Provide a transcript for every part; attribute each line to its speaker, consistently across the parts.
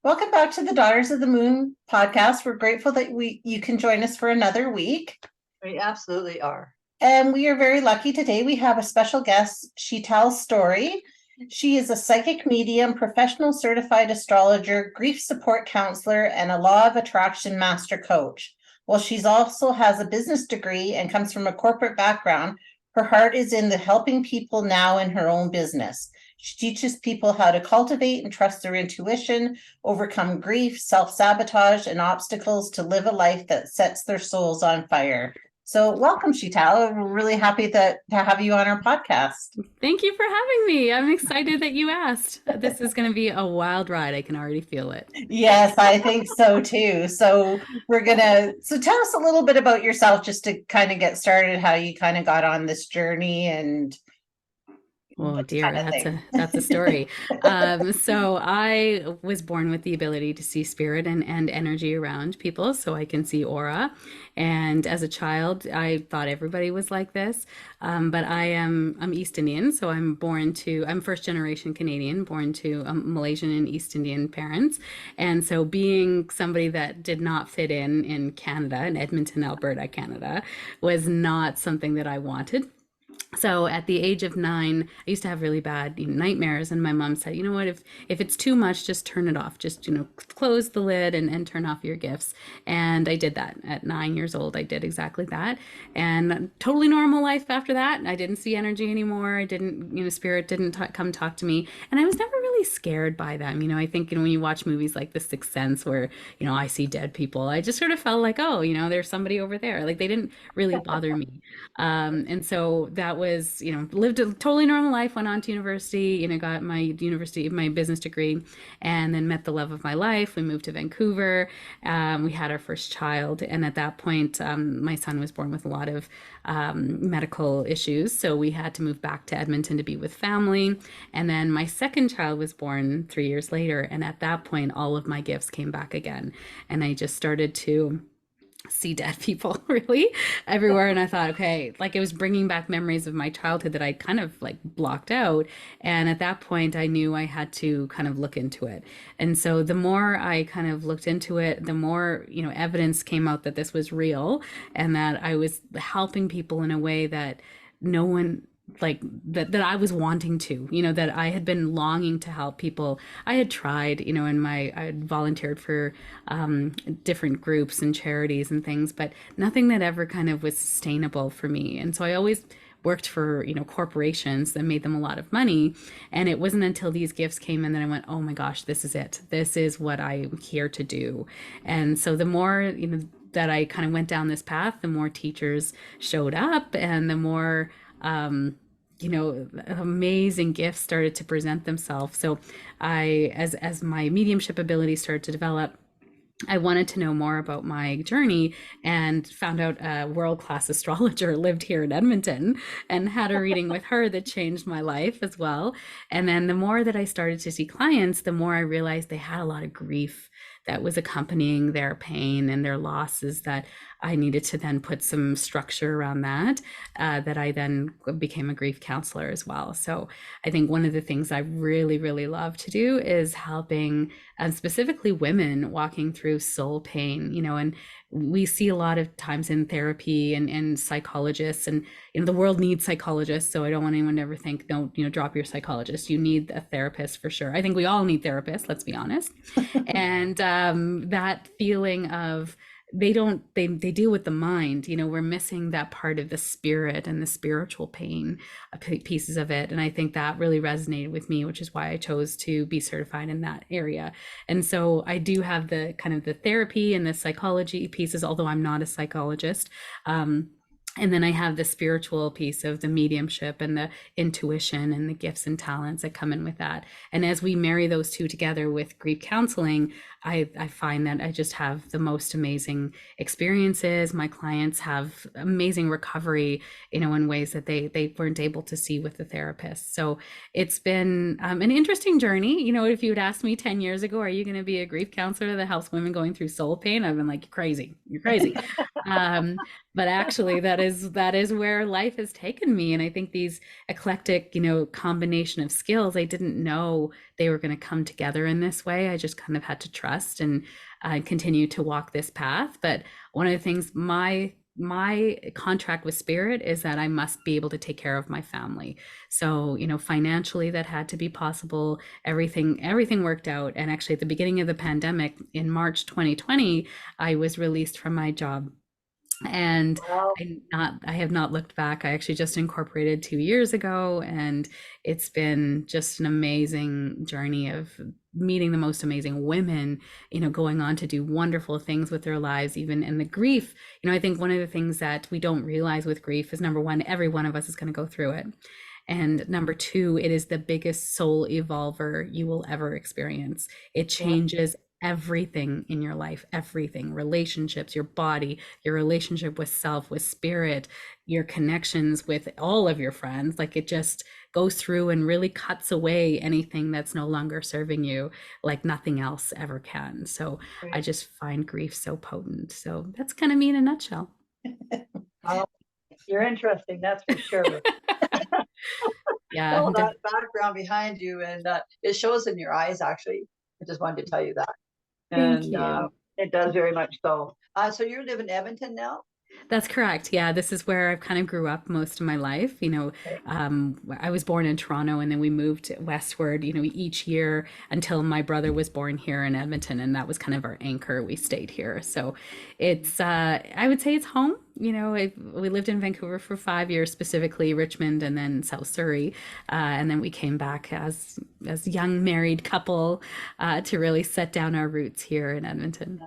Speaker 1: Welcome back to the Daughters of the Moon podcast. We're grateful that you can join us for another week.
Speaker 2: We absolutely are.
Speaker 1: And we are very lucky today. We have a special guest, Sheetal Story. She is a psychic medium, professional certified astrologer, grief support counselor, and a law of attraction master coach. While she's also has a business degree and comes from a corporate background, her heart is in the helping people now in her own business. She teaches people how to cultivate and trust their intuition, overcome grief, self-sabotage, and obstacles to live a life that sets their souls on fire. So welcome, Sheetal. We're really happy to have you on our podcast.
Speaker 3: Thank you for having me. I'm excited that you asked. This is going to be a wild ride. I can already feel it.
Speaker 1: Yes, I think so too. So tell us a little bit about yourself just to kind of get started, how you kind of got on this journey and
Speaker 3: oh dear, that's a story. So I was born with the ability to see spirit and energy around people, so I can see aura. And as a child, I thought everybody was like this. But I'm East Indian, so I'm first generation Canadian, born to Malaysian and East Indian parents. And so being somebody that did not fit in Canada, in Edmonton, Alberta, Canada, was not something that I wanted. So at the age of 9, I used to have really bad nightmares, and my mom said, you know what, if it's too much, just turn it off. Just, close the lid and turn off your gifts. And I did that at 9 years old. I did exactly that. And totally normal life after that. I didn't see energy anymore. I didn't, spirit didn't come talk to me. And I was never really scared by them. I think, when you watch movies like The Sixth Sense where, I see dead people, I just sort of felt like, oh, there's somebody over there. Like they didn't really bother me. And so that was, lived a totally normal life, went on to university, got my business degree, and then met the love of my life. We moved to Vancouver. We had our first child. And at that point, my son was born with a lot of medical issues. So we had to move back to Edmonton to be with family. And then my second child was born 3 years later. And at that point, all of my gifts came back again. And I just started to see dead people really everywhere. And I thought, okay, like it was bringing back memories of my childhood that I kind of like blocked out. And at that point, I knew I had to kind of look into it. And so the more I kind of looked into it, the more, evidence came out that this was real and that I was helping people in a way that no one like that I was wanting to, that I had been longing to help people. I had tried, I had volunteered for different groups and charities and things, but nothing that ever kind of was sustainable for me. And so I always worked for, corporations that made them a lot of money. And it wasn't until these gifts came in that I went, oh my gosh, this is it. This is what I'm here to do. And so the more, that I kind of went down this path, the more teachers showed up and the more amazing gifts started to present themselves. So as my mediumship ability started to develop, I wanted to know more about my journey and found out a world-class astrologer lived here in Edmonton and had a reading with her that changed my life as well. And then the more that I started to see clients, the more I realized they had a lot of grief that was accompanying their pain and their losses that I needed to then put some structure around that I then became a grief counselor as well. So I think one of the things I really, really love to do is helping specifically women walking through soul pain, and we see a lot of times in therapy and psychologists, and the world needs psychologists. So I don't want anyone to ever think, don't drop your psychologist. You need a therapist for sure. I think we all need therapists, let's be honest. And that feeling of they deal with the mind, we're missing that part of the spirit and the spiritual pain pieces of it. And I think that really resonated with me, which is why I chose to be certified in that area. And so I do have the kind of the therapy and the psychology pieces, although I'm not a psychologist. And then I have the spiritual piece of the mediumship and the intuition and the gifts and talents that come in with that. And as we marry those two together with grief counseling, I find that I just have the most amazing experiences. My clients have amazing recovery, in ways that they weren't able to see with the therapist. So it's been an interesting journey. If you had asked me 10 years ago, are you going to be a grief counselor that helps women going through soul pain? I've been like, you're crazy. But actually that is where life has taken me. And I think these eclectic, combination of skills, I didn't know they were going to come together in this way. I just kind of had to trust and continue to walk this path. But one of the things, my contract with spirit is that I must be able to take care of my family. So, financially that had to be possible. Everything worked out. And actually at the beginning of the pandemic in March 2020, I was released from my job. And
Speaker 2: Wow.
Speaker 3: I have not looked back. I actually just incorporated 2 years ago, and it's been just an amazing journey of meeting the most amazing women, going on to do wonderful things with their lives, even in the grief. I think one of the things that we don't realize with grief is, number one, every one of us is going to go through it. And number two, it is the biggest soul evolver you will ever experience. It changes everything in your life, everything, relationships, your body, your relationship with self, with spirit, your connections with all of your friends. Like, it just goes through and really cuts away anything that's no longer serving you, like nothing else ever can. So I just find grief so potent. So that's kind of me in a nutshell.
Speaker 2: Wow. You're interesting, that's for sure.
Speaker 3: Yeah.
Speaker 2: All that background behind you, and it shows in your eyes, actually. I just wanted to tell you that.
Speaker 3: Thank
Speaker 2: And
Speaker 3: you.
Speaker 2: it does very much so. So you live in Edmonton now?
Speaker 3: That's correct. Yeah, this is where I've kind of grew up most of my life. I was born in Toronto, and then we moved westward, each year until my brother was born here in Edmonton, and that was kind of our anchor. We stayed here. So it's, I would say it's home. We lived in Vancouver for 5 years, specifically Richmond and then South Surrey. And then we came back as young married couple to really set down our roots here in Edmonton.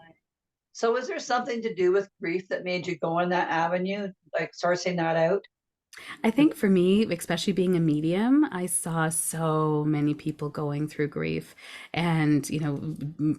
Speaker 2: So was there something to do with grief that made you go in that avenue, like sourcing that out?
Speaker 3: I think for me, especially being a medium, I saw so many people going through grief. And,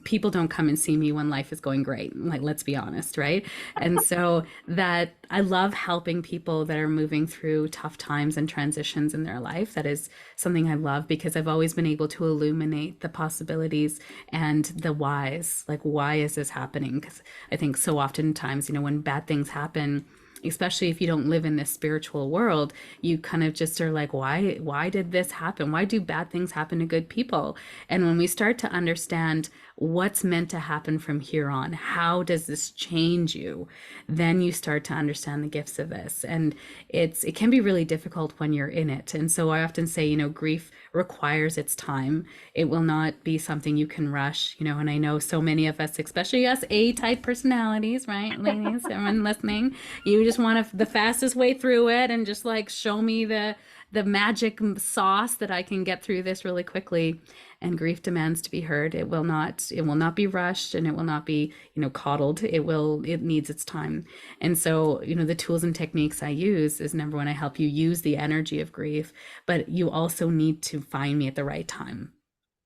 Speaker 3: people don't come and see me when life is going great. Like, let's be honest, right? And so that I love helping people that are moving through tough times and transitions in their life. That is something I love, because I've always been able to illuminate the possibilities and the whys. Like, why is this happening? Because I think so oftentimes, when bad things happen, especially if you don't live in this spiritual world, you kind of just are like, why did this happen? Why do bad things happen to good people? And when we start to understand what's meant to happen from here on, how does this change you, then you start to understand the gifts of this. And it can be really difficult when you're in it. And so I often say, grief requires its time. It will not be something you can rush, and I know so many of us, especially us A-type personalities, right, ladies, everyone listening, you just want the fastest way through it, and just like, show me the magic sauce that I can get through this really quickly. And grief demands to be heard. It will not be rushed, and it will not be, coddled. It needs its time. And so, the tools and techniques I use is, number one, I help you use the energy of grief, but you also need to find me at the right time.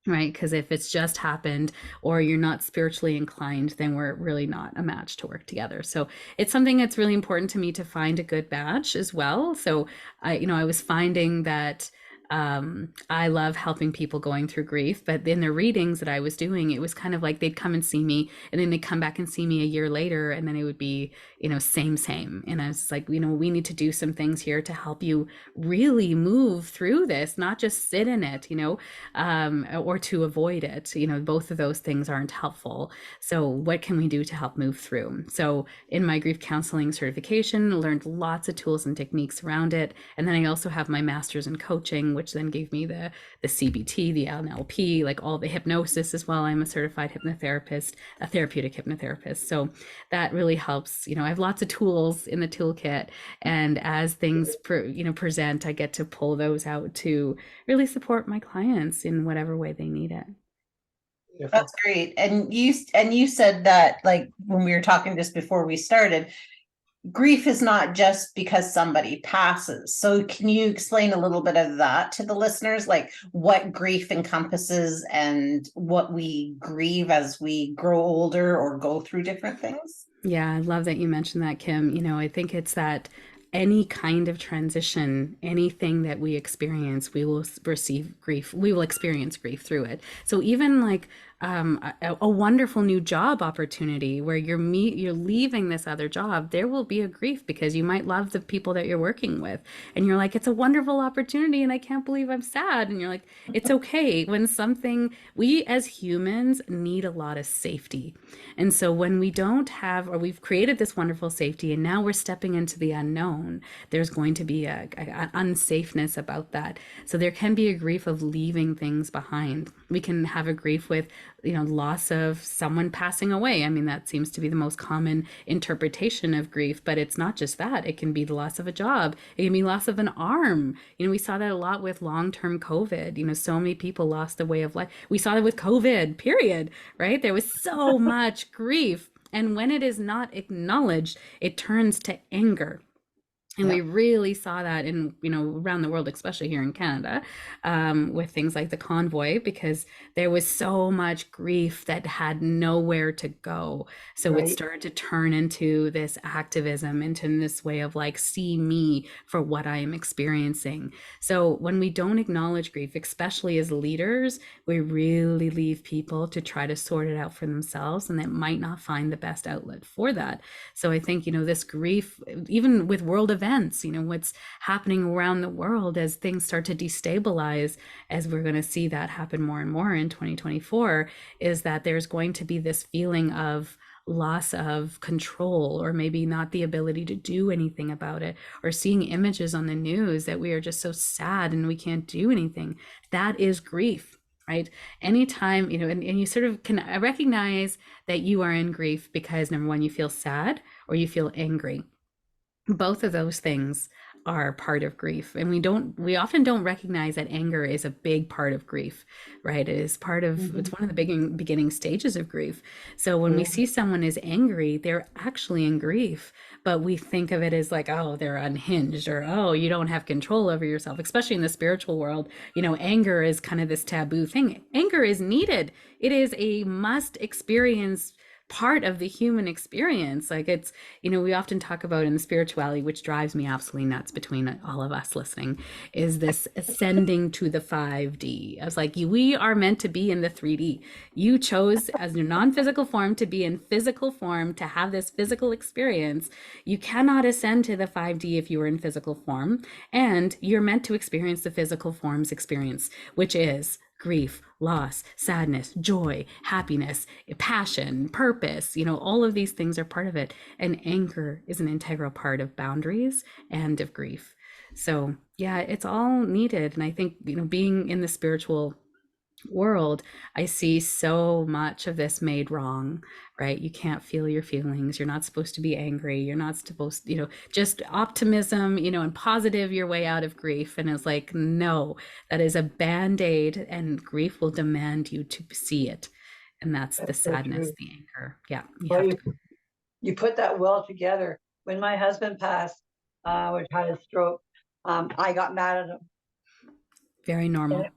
Speaker 3: Right? Because if it's just happened, or you're not spiritually inclined, then we're really not a match to work together. So it's something that's really important to me to find a good match as well. So I was finding that I love helping people going through grief, but in the readings that I was doing, it was kind of like they'd come and see me, and then they'd come back and see me a year later, and then it would be, same. And I was like, we need to do some things here to help you really move through this, not just sit in it, or to avoid it. Both of those things aren't helpful. So what can we do to help move through? So in my grief counseling certification, I learned lots of tools and techniques around it. And then I also have my master's in coaching, which then gave me the CBT, the NLP, like all the hypnosis as well. I'm a certified hypnotherapist, a therapeutic hypnotherapist. So that really helps. I have lots of tools in the toolkit, and as things present, I get to pull those out to really support my clients in whatever way they need it.
Speaker 1: That's great. And you said that, like, when we were talking just before we started, grief is not just because somebody passes. So can you explain a little bit of that to the listeners, like what grief encompasses and what we grieve as we grow older or go through different things?
Speaker 3: Yeah, I love that you mentioned that, Kim. I think it's that any kind of transition, anything that we experience, we will receive grief. We will experience grief through it. So even like a wonderful new job opportunity where you're leaving this other job, there will be a grief because you might love the people that you're working with, and you're like, it's a wonderful opportunity, and I can't believe I'm sad. And you're like, it's okay. When something, we as humans need a lot of safety, and so when we don't have, or we've created this wonderful safety, and now we're stepping into the unknown, there's going to be a unsafeness about that. So there can be a grief of leaving things behind. We can have a grief with, loss of someone passing away. I mean, that seems to be the most common interpretation of grief, but it's not just that. It can be the loss of a job. It can be loss of an arm. We saw that a lot with long-term COVID. So many people lost the way of life. We saw that with COVID, period, right? There was so much grief. And when it is not acknowledged, it turns to anger. And we really saw that in, around the world, especially here in Canada, with things like the convoy, because there was so much grief that had nowhere to go. So it started to turn into this activism, into this way of like, see me for what I am experiencing. So when we don't acknowledge grief, especially as leaders, we really leave people to try to sort it out for themselves, and they might not find the best outlet for that. So I think, this grief, even with world events, what's happening around the world as things start to destabilize, as we're going to see that happen more and more in 2024, is that there's going to be this feeling of loss of control, or maybe not the ability to do anything about it, or seeing images on the news that we are just so sad and we can't do anything. That is grief. Right? Anytime, and you sort of can recognize that you are in grief because, number one, you feel sad or you feel angry. Both of those things are part of grief, and we often don't recognize that anger is a big part of grief, right? It is part of, it's one of the beginning stages of grief. So when we see someone is angry, they're actually in grief, but we think of it as like, oh, they're unhinged, or oh, you don't have control over yourself. Especially in the spiritual world, anger is kind of this taboo thing. Anger is needed. It is a must experience part of the human experience. Like, it's, we often talk about in the spirituality, which drives me absolutely nuts between all of us listening, is this ascending to the 5D. I was like, we are meant to be in the 3D. You chose as your non-physical form to be in physical form, to have this physical experience. You cannot ascend to the 5D if you are in physical form, and you're meant to experience the physical form's experience, which is grief, loss, sadness, joy, happiness, passion, purpose, all of these things are part of it. And anger is an integral part of boundaries and of grief. So yeah, it's all needed. And I think, being in the spiritual world, I see so much of this made wrong, right? You can't feel your feelings. You're not supposed to be angry. You're not supposed to, just optimism, and positive your way out of grief. And it's like, no, that is a band-aid, and grief will demand you to see it. And that's the sadness, the anger. Yeah.
Speaker 2: You put that well together. When my husband passed, which had a stroke, I got mad at him.
Speaker 3: Very normal.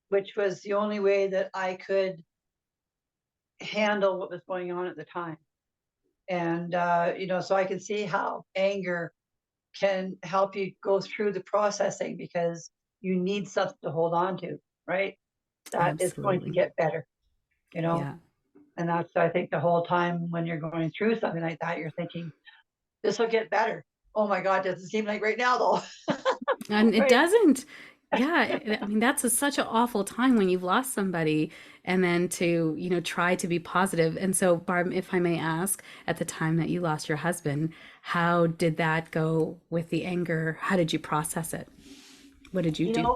Speaker 2: Which was the only way that I could handle what was going on at the time. And, so I can see how anger can help you go through the processing, because you need something to hold on to, right? That is going to get better,
Speaker 3: Yeah.
Speaker 2: And that's, I think, the whole time when you're going through something like that, you're thinking, this will get better. Oh my God, doesn't seem like right now though.
Speaker 3: And it doesn't. Yeah, I mean, that's such an awful time when you've lost somebody, and then to, try to be positive. And so, Barb, if I may ask, at the time that you lost your husband, how did that go with the anger? How did you process it? What did you do?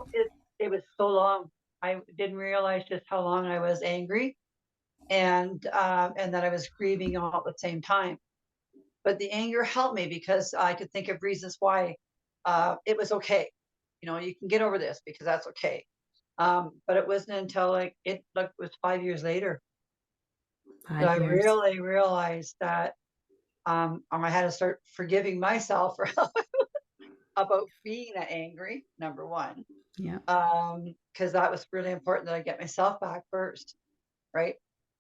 Speaker 2: It was so long. I didn't realize just how long I was angry, and that I was grieving all at the same time. But the anger helped me because I could think of reasons why it was okay. You can get over this because that's okay. But it wasn't until it was 5 years later that I really realized that I had to start forgiving myself for about being angry, number one.
Speaker 3: Yeah.
Speaker 2: Because that was really important that I get myself back first, right?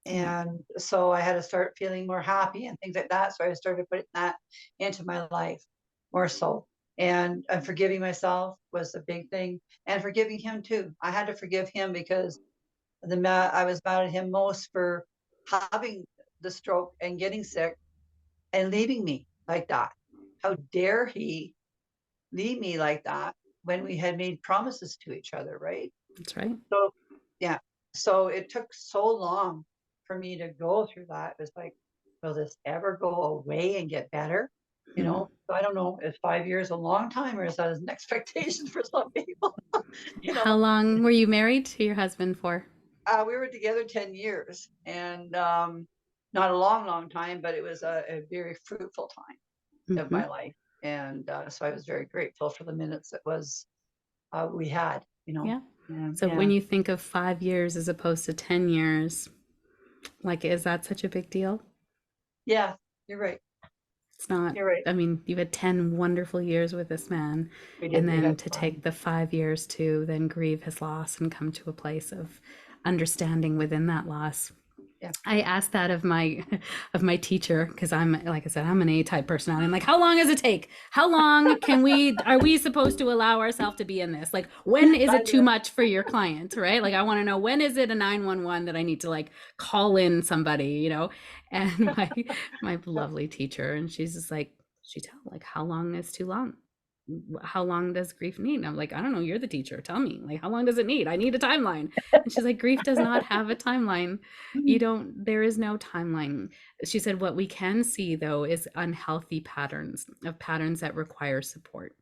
Speaker 2: And so I had to start feeling more happy and things like that. So I started putting that into my life. more so. And forgiving myself was a big thing, and forgiving him too. I had to forgive him because I was mad at him most for having the stroke and getting sick and leaving me like that. How dare he leave me like that when we had made promises to each other, right?
Speaker 3: That's right.
Speaker 2: So, yeah. So it took so long for me to go through that. It was like, will this ever go away and get better? You know, so I don't know, is 5 years a long time, or is that an expectation for some people? You
Speaker 3: How
Speaker 2: know,
Speaker 3: long were you married to your husband for?
Speaker 2: we were together 10 years, and not a long, long time, but it was a very fruitful time of
Speaker 3: Hmm.
Speaker 2: my life. And so I was very grateful for the minutes that was we had, you know.
Speaker 3: Yeah.
Speaker 2: And
Speaker 3: So
Speaker 2: yeah,
Speaker 3: when you think of 5 years as opposed to 10 years, like, is that such a big deal?
Speaker 2: yeah, you're right.
Speaker 3: It's not.
Speaker 2: You're right.
Speaker 3: I mean, you've had 10 wonderful years with this man,
Speaker 2: We
Speaker 3: and
Speaker 2: did. We
Speaker 3: then
Speaker 2: had
Speaker 3: to
Speaker 2: fun.
Speaker 3: take the 5 years to then grieve his loss and come to a place of understanding within that loss.
Speaker 2: Yeah.
Speaker 3: I asked that of my of my teacher because I'm, like I said, I'm an A-type personality. I'm like, how long does it take? How long are we supposed to allow ourselves to be in this? Like, when is
Speaker 2: I
Speaker 3: it too
Speaker 2: know.
Speaker 3: much for your client, right? Like, I want to know, when is it a 911 that I need to like call in somebody, And my lovely teacher, and she's just like, Sheetal, like, how long is too long? How long does grief need? And I'm like, I don't know, you're the teacher, tell me, like, how long does it need? I need a timeline. And she's like, grief does not have a timeline. There is no timeline. She said, what we can see though is unhealthy patterns that require support.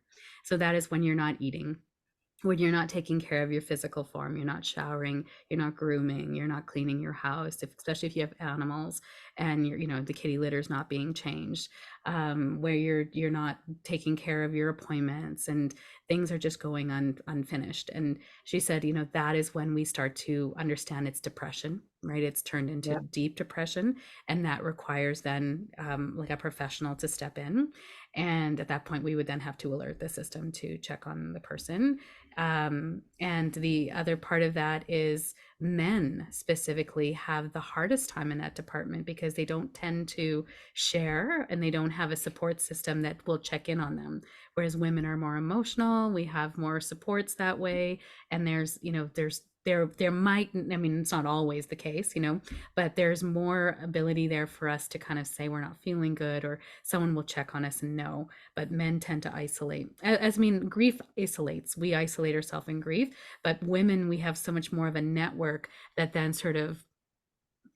Speaker 3: So that is when you're not eating, when you're not taking care of your physical form, you're not showering, you're not grooming, you're not cleaning your house, especially if you have animals, and the kitty litter is not being changed, where you're not taking care of your appointments, and things are just going unfinished. And she said, that is when we start to understand it's depression, right? It's turned into
Speaker 2: Yeah.
Speaker 3: deep depression, and that requires then like a professional to step in. And at that point, we would then have to alert the system to check on the person. And the other part of that is men specifically have the hardest time in that department because they don't tend to share, and they don't have a support system that will check in on them. Whereas women are more emotional, we have more supports that way. And there might, I mean, it's not always the case, but there's more ability there for us to kind of say we're not feeling good, or someone will check on us and know. But men tend to isolate. As I mean, grief isolates. We isolate ourselves in grief, but women, we have so much more of a network that then sort of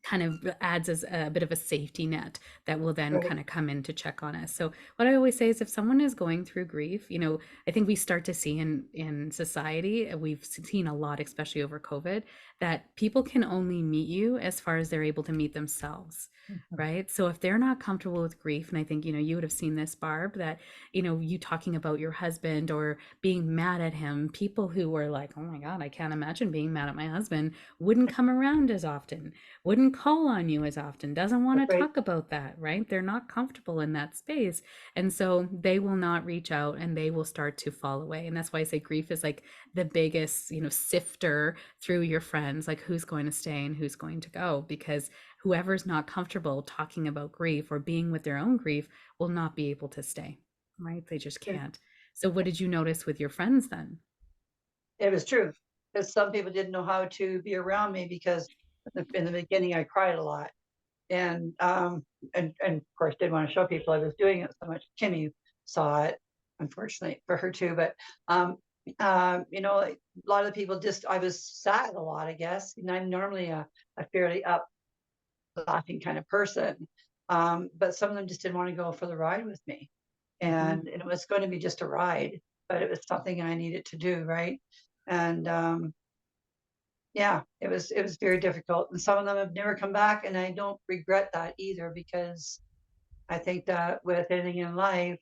Speaker 3: kind of adds as a bit of a safety net that will then
Speaker 2: Right.
Speaker 3: kind of come in to check on us. So what I always say is, if someone is going through grief, I think we start to see in society, we've seen a lot, especially over COVID, that people can only meet you as far as they're able to meet themselves. Right. So if they're not comfortable with grief, and I think, you would have seen this, Barb, that, you talking about your husband or being mad at him, people who were like, oh my God, I can't imagine being mad at my husband, wouldn't come around as often, wouldn't call on you as often, doesn't want
Speaker 2: That's
Speaker 3: to
Speaker 2: right.
Speaker 3: talk about that, right? They're not comfortable in that space. And so they will not reach out, and they will start to fall away. And that's why I say grief is like the biggest, sifter through your friends, like who's going to stay and who's going to go, because whoever's not comfortable talking about grief or being with their own grief will not be able to stay, right? They just can't. So what did you notice with your friends then?
Speaker 2: It was true, because some people didn't know how to be around me because in the beginning I cried a lot, and of course didn't want to show people I was doing it so much. Kimmy saw it, unfortunately for her too, but a lot of the people just, I was sad a lot, I guess, and I'm normally a fairly up laughing kind of person, but some of them just didn't want to go for the ride with me, and it was going to be just a ride, but it was something I needed to do, right? And yeah, it was very difficult, and some of them have never come back, and I don't regret that either, because I think that with anything in life,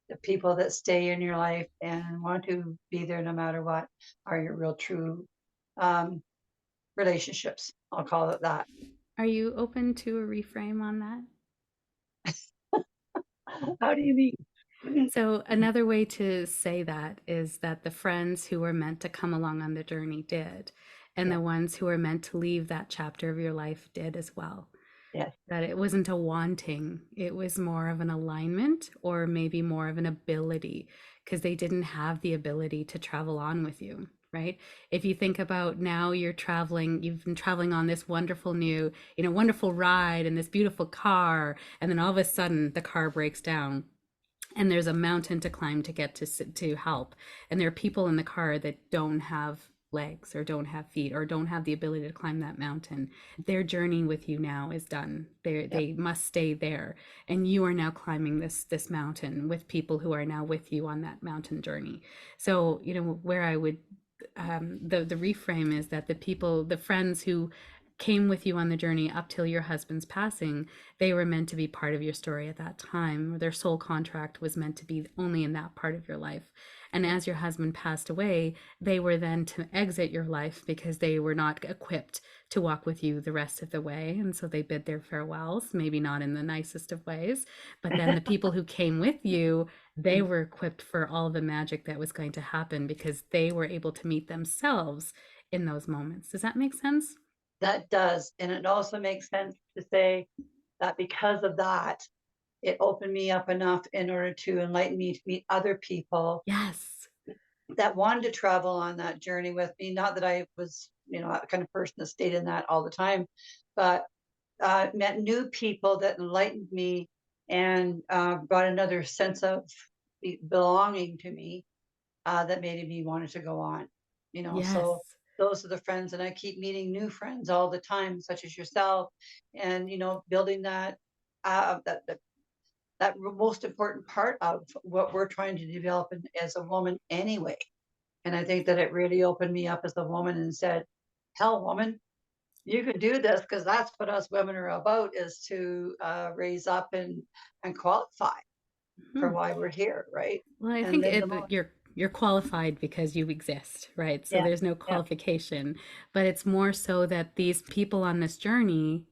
Speaker 2: the people that stay in your life and want to be there no matter what are your real true um, relationships. I'll call it that.
Speaker 3: Are you open to a reframe on that?
Speaker 2: How do you mean?
Speaker 3: So another way to say that is that the friends who were meant to come along on the journey did, and
Speaker 2: Yeah.
Speaker 3: the ones who were meant to leave that chapter of your life did as well.
Speaker 2: Yes.
Speaker 3: That it wasn't a wanting, it was more of an alignment or maybe more of an ability, because they didn't have the ability to travel on with you, right? If you think about now, you're traveling, you've been traveling on this wonderful new, wonderful ride in this beautiful car, and then all of a sudden the car breaks down and there's a mountain to climb to get to help, and there are people in the car that don't have legs or don't have feet or don't have the ability to climb that mountain. Their journey with you now is done. They must stay there, and you are now climbing this mountain with people who are now with you on that mountain journey. So where I would the reframe is that the friends who came with you on the journey up till your husband's passing, they were meant to be part of your story at that time. Their soul contract was meant to be only in that part of your life. And as your husband passed away, they were then to exit your life because they were not equipped to walk with you the rest of the way. And so they bid their farewells, maybe not in the nicest of ways. But then the people who came with you, they were equipped for all the magic that was going to happen because they were able to meet themselves in those moments. Does that make sense?
Speaker 2: That does. And it also makes sense to say that because of that, it opened me up enough in order to enlighten me to meet other people.
Speaker 3: Yes.
Speaker 2: That wanted to travel on that journey with me. Not that I was, that kind of person that stayed in that all the time, but met new people that enlightened me and brought another sense of belonging to me that made me wanted to go on.
Speaker 3: Yes.
Speaker 2: So those are the friends, and I keep meeting new friends all the time, such as yourself, and building that that most important part of what we're trying to develop as a woman anyway. And I think that it really opened me up as a woman and said, hell, woman, you can do this, because that's what us women are about, is to raise up and qualify for why we're here, right?
Speaker 3: Well, I
Speaker 2: And
Speaker 3: think
Speaker 2: live the most.
Speaker 3: you're qualified because you exist, right? So
Speaker 2: Yeah,
Speaker 3: there's no
Speaker 2: yeah.
Speaker 3: qualification, but it's more so that these people on this journey,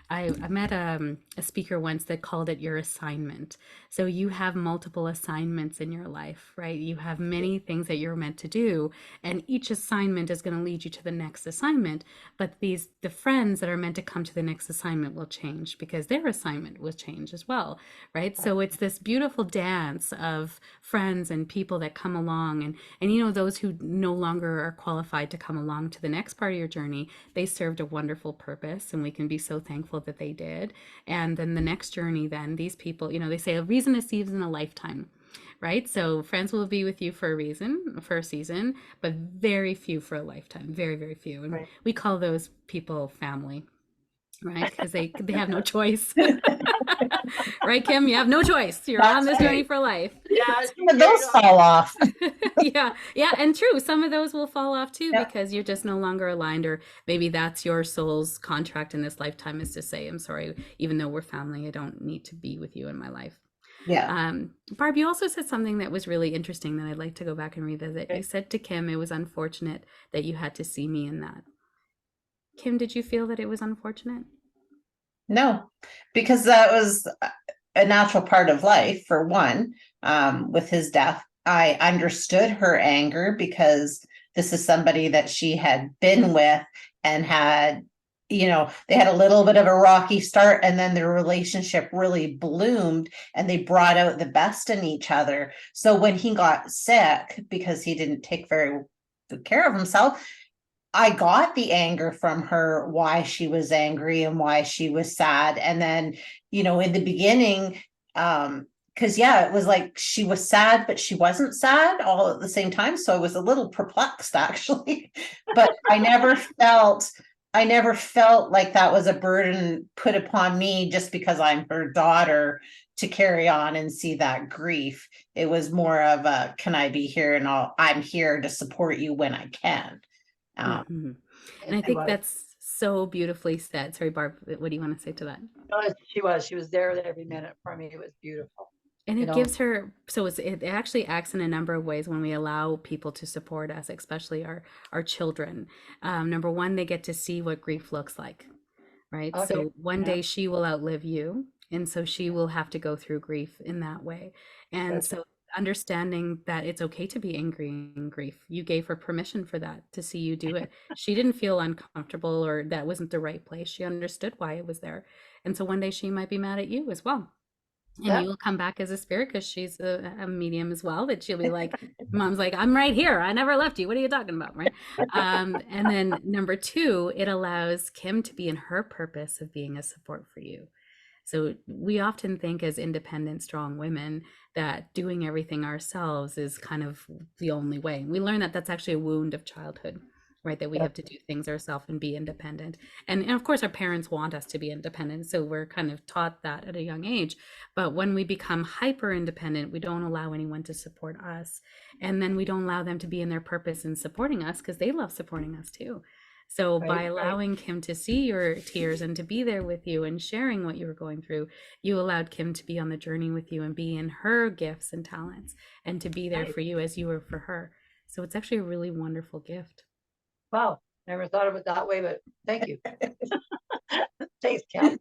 Speaker 3: I met a speaker once that called it your assignment. So you have multiple assignments in your life, right? You have many things that you're meant to do, and each assignment is going to lead you to the next assignment. But the friends that are meant to come to the next assignment will change because their assignment will change as well, right? So it's this beautiful dance of friends and people that come along, and those who no longer are qualified to come along to the next part of your journey, they served a wonderful purpose, and we can be so thankful that they did. And then the next journey, then these people, they say a reason is season, a lifetime, right? So friends will be with you for a season, but very few for a lifetime, very, very few. And
Speaker 2: Right.
Speaker 3: we call those people family, right? Because they have no choice. Right, Kim? You have no choice. You're on this journey for life.
Speaker 2: Yeah,
Speaker 1: Those fall off.
Speaker 3: Yeah, and true. Some of those will fall off too
Speaker 1: Yeah.
Speaker 3: because you're just no longer aligned, or maybe that's your soul's contract in this lifetime, is to say, I'm sorry, even though we're family, I don't need to be with you in my life.
Speaker 1: Yeah.
Speaker 3: Barb, you also said something that was really interesting that I'd like to go back and revisit.
Speaker 2: Okay.
Speaker 3: You said to Kim, it was unfortunate that you had to see me in that. Kim, did you feel that it was unfortunate?
Speaker 1: No, because that was a natural part of life, for one. With his death, I understood her anger because this is somebody that she had been with and had, they had a little bit of a rocky start, and then their relationship really bloomed and they brought out the best in each other. So when he got sick, because he didn't take very good care of himself, I got the anger from her, why she was angry and why she was sad. And then, in the beginning, because it was like she was sad, but she wasn't sad all at the same time. So I was a little perplexed, actually. But I never felt like that was a burden put upon me just because I'm her daughter to carry on and see that grief. It was more of a, can I be here, and I'm here to support you when I can.
Speaker 3: And I think that's so beautifully said. Sorry, Barb, what do you want to say to that?
Speaker 2: She was there every minute for me. It was beautiful.
Speaker 3: And it gives her, so it actually acts in a number of ways when we allow people to support us, especially our children. Number one, they get to see what grief looks like, right?
Speaker 2: Okay.
Speaker 3: So one day she will outlive you, and so she will have to go through grief in that way. And so understanding that it's okay to be angry and grief. You gave her permission for that, to see you do it. She didn't feel uncomfortable or that wasn't the right place. She understood why it was there. And so one day she might be mad at you as well. And
Speaker 2: Yeah.
Speaker 3: you will come back as a spirit because she's a medium as well, that she'll be like, mom's like, I'm right here. I never left you. What are you talking about? Right. And then number two, it allows Kim to be in her purpose of being a support for you. So we often think as independent, strong women that doing everything ourselves is kind of the only way. We learn that that's actually a wound of childhood, right? That we have to do things ourselves and be independent. And of course, our parents want us to be independent. So we're kind of taught that at a young age. But when we become hyper independent, we don't allow anyone to support us. And then we don't allow them to be in their purpose in supporting us because they love supporting us too. So by allowing Kim to see your tears and to be there with you and sharing what you were going through, you allowed Kim to be on the journey with you and be in her gifts and talents and to be there for you as you were for her. So it's actually a really wonderful gift.
Speaker 2: Wow. Never thought of it that way, but thank you. Thanks, Kim.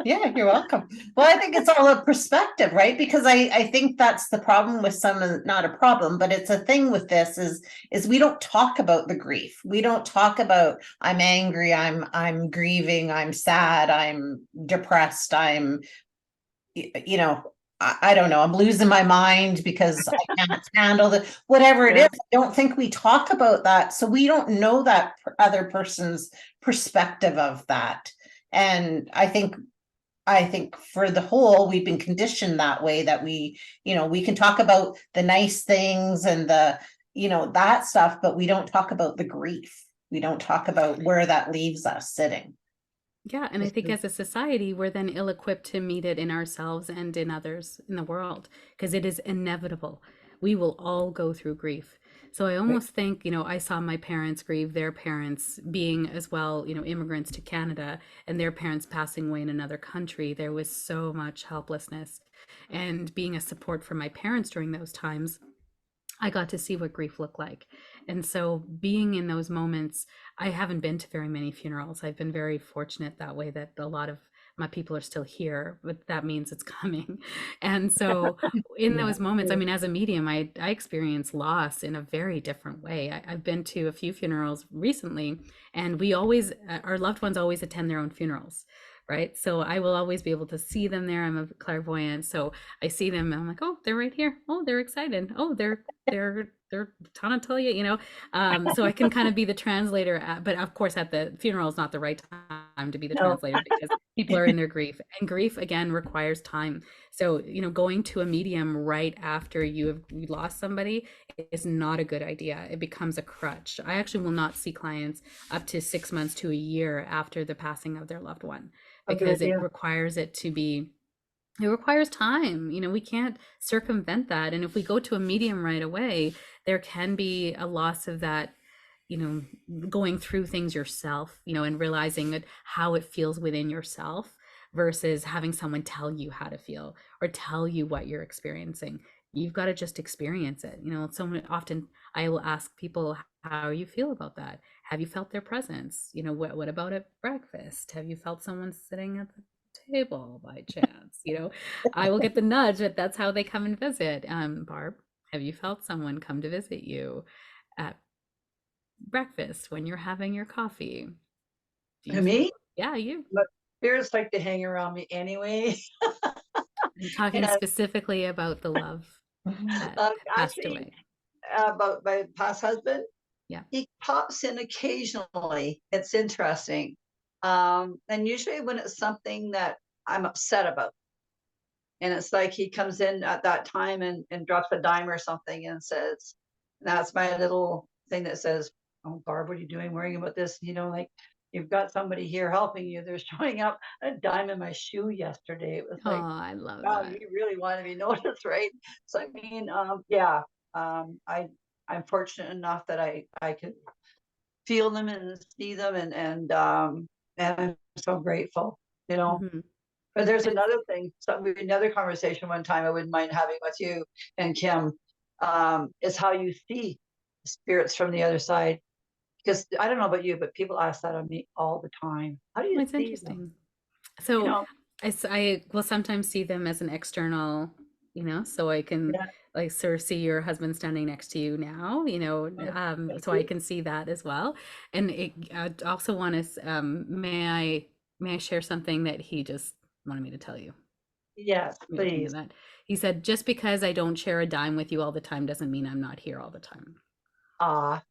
Speaker 1: Yeah, you're welcome. Well, I think it's all a perspective, right? Because I think that's the problem with not a problem, but it's a thing with this is we don't talk about the grief. We don't talk about I'm angry, I'm grieving, I'm sad, I'm depressed, I'm I don't know, I'm losing my mind because I can't handle whatever it is. I don't think we talk about that. So we don't know that other person's perspective of that. And I think for the whole, we've been conditioned that way, that we can talk about the nice things and that stuff, but we don't talk about the grief. We don't talk about where that leaves us sitting.
Speaker 3: Yeah, and I think as a society, we're then ill-equipped to meet it in ourselves and in others in the world, because it is inevitable. We will all go through grief. So I almost think, I saw my parents grieve their parents being as well, immigrants to Canada, and their parents passing away in another country. There was so much helplessness. And being a support for my parents during those times, I got to see what grief looked like. And so being in those moments, I haven't been to very many funerals. I've been very fortunate that way, that a lot of my people are still here, but that means it's coming. And so in those moments, I mean, as a medium, I experience loss in a very different way. I've been to a few funerals recently, and we always, our loved ones always attend their own funerals. Right. So I will always be able to see them there. I'm a clairvoyant. So I see them and I'm like, oh, they're right here. Oh, they're excited. Oh, they're trying to tell you, so I can kind of be the translator. But of course, at the funeral is not the right time to be the translator, because people are in their grief, and grief again requires time. So, going to a medium right after you lost somebody is not a good idea. It becomes a crutch. I actually will not see clients up to 6 months to a year after the passing of their loved one, because it requires it requires time. We can't circumvent that. And if we go to a medium right away, there can be a loss of that, going through things yourself, and realizing how it feels within yourself versus having someone tell you how to feel or tell you what you're experiencing. You've got to just experience it. So often I will ask people, how you feel about that? Have you felt their presence? What about at breakfast? Have you felt someone sitting at the table by chance? I will get the nudge that that's how they come and visit. Barb, have you felt someone come to visit you at breakfast when you're having your coffee?
Speaker 2: Me?
Speaker 3: Yeah, you.
Speaker 2: But spirits like to hang around me anyway.
Speaker 3: I'm talking specifically about the love that passed away.
Speaker 2: About my past husband.
Speaker 3: Yeah.
Speaker 2: He pops in occasionally. It's interesting. And usually when it's something that I'm upset about. And it's like he comes in at that time and drops a dime or something and says, that's my little thing that says, oh, Barb, what are you doing worrying about this? Like, you've got somebody here helping you. They're showing up a dime in my shoe yesterday. It was like,
Speaker 3: oh, I love
Speaker 2: wow,
Speaker 3: that.
Speaker 2: you really want to be noticed, right? So I mean, I'm fortunate enough that I can feel them and see them, and I'm so grateful,
Speaker 3: Mm-hmm.
Speaker 2: But there's another thing, another conversation one time I wouldn't mind having with you and Kim, is how you see spirits from the other side. Because I don't know about you, but people ask that of me all the time. How do you
Speaker 3: It's
Speaker 2: see
Speaker 3: interesting.
Speaker 2: them?
Speaker 3: So I will sometimes see them as an external, so I can like Cersei, your husband standing next to you now, so I can see that as well. And I also want to, may I share something that he just wanted me to tell you?
Speaker 2: Yes,
Speaker 3: We open to
Speaker 2: please.
Speaker 3: that. He said, just because I don't share a dime with you all the time doesn't mean I'm not here all the time.
Speaker 2: Ah,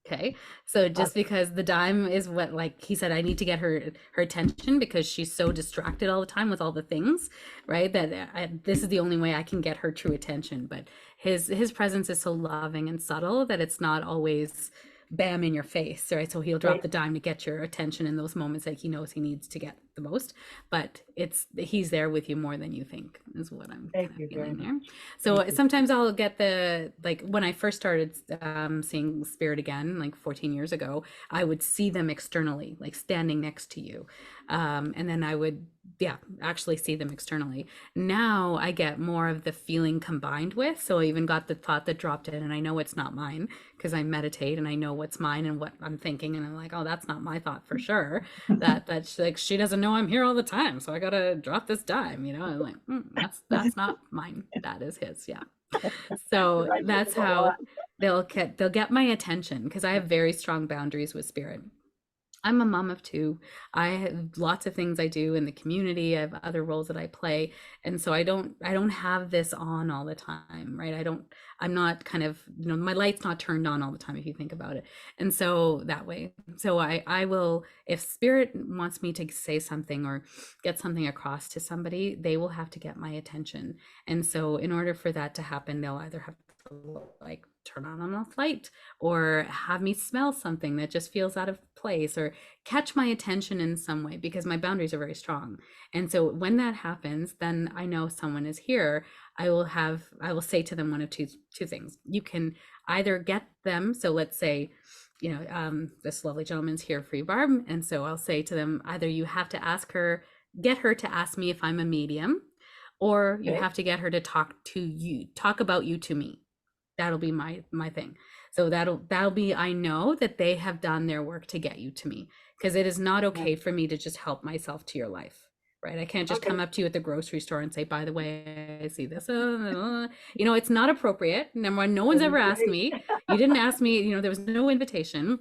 Speaker 3: Okay. So just because the dime is what, like he said, I need to get her attention because she's so distracted all the time with all the things, right? That this is the only way I can get her true attention. But his presence is so loving and subtle that it's not always bam in your face, right? So he'll drop the dime to get your attention in those moments that he knows he needs to get the most. But he's there with you more than you think, is what I'm kind of feeling there. So sometimes I'll get like when I first started seeing spirit again, like 14 years ago, I would see them externally, like standing next to you. And then I would, actually see them externally. Now I get more of the feeling combined with. So I even got the thought that dropped in, and I know it's not mine because I meditate and I know what's mine and what I'm thinking. And I'm like, oh, that's not my thought for sure. That's like, she doesn't know I'm here all the time. So I got to drop this dime, I'm like, that's not mine. That is his. Yeah. So that's how they'll get my attention, because I have very strong boundaries with spirit. I'm a mom of two. I have lots of things I do in the community. I have other roles that I play. And so I don't have this on all the time, right? I'm not kind of, my light's not turned on all the time, if you think about it. And so that way, so I will, if spirit wants me to say something or get something across to somebody, they will have to get my attention. And so in order for that to happen, they'll either have to like turn on and off light, or have me smell something that just feels out of place, or catch my attention in some way, because my boundaries are very strong. And so when that happens, then I know someone is here. I will say to them one of two things. You can either get them, so let's say, this lovely gentleman's here for you, Barb, and so I'll say to them, either you have to get her to ask me if I'm a medium, or you have to get her to talk about you to me. That'll be my thing. So that'll be, I know that they have done their work to get you to me, because it is not okay for me to just help myself to your life, right? I can't just come up to you at the grocery store and say, by the way, I see this. It's not appropriate. Number one, no one's ever asked me. You didn't ask me, there was no invitation.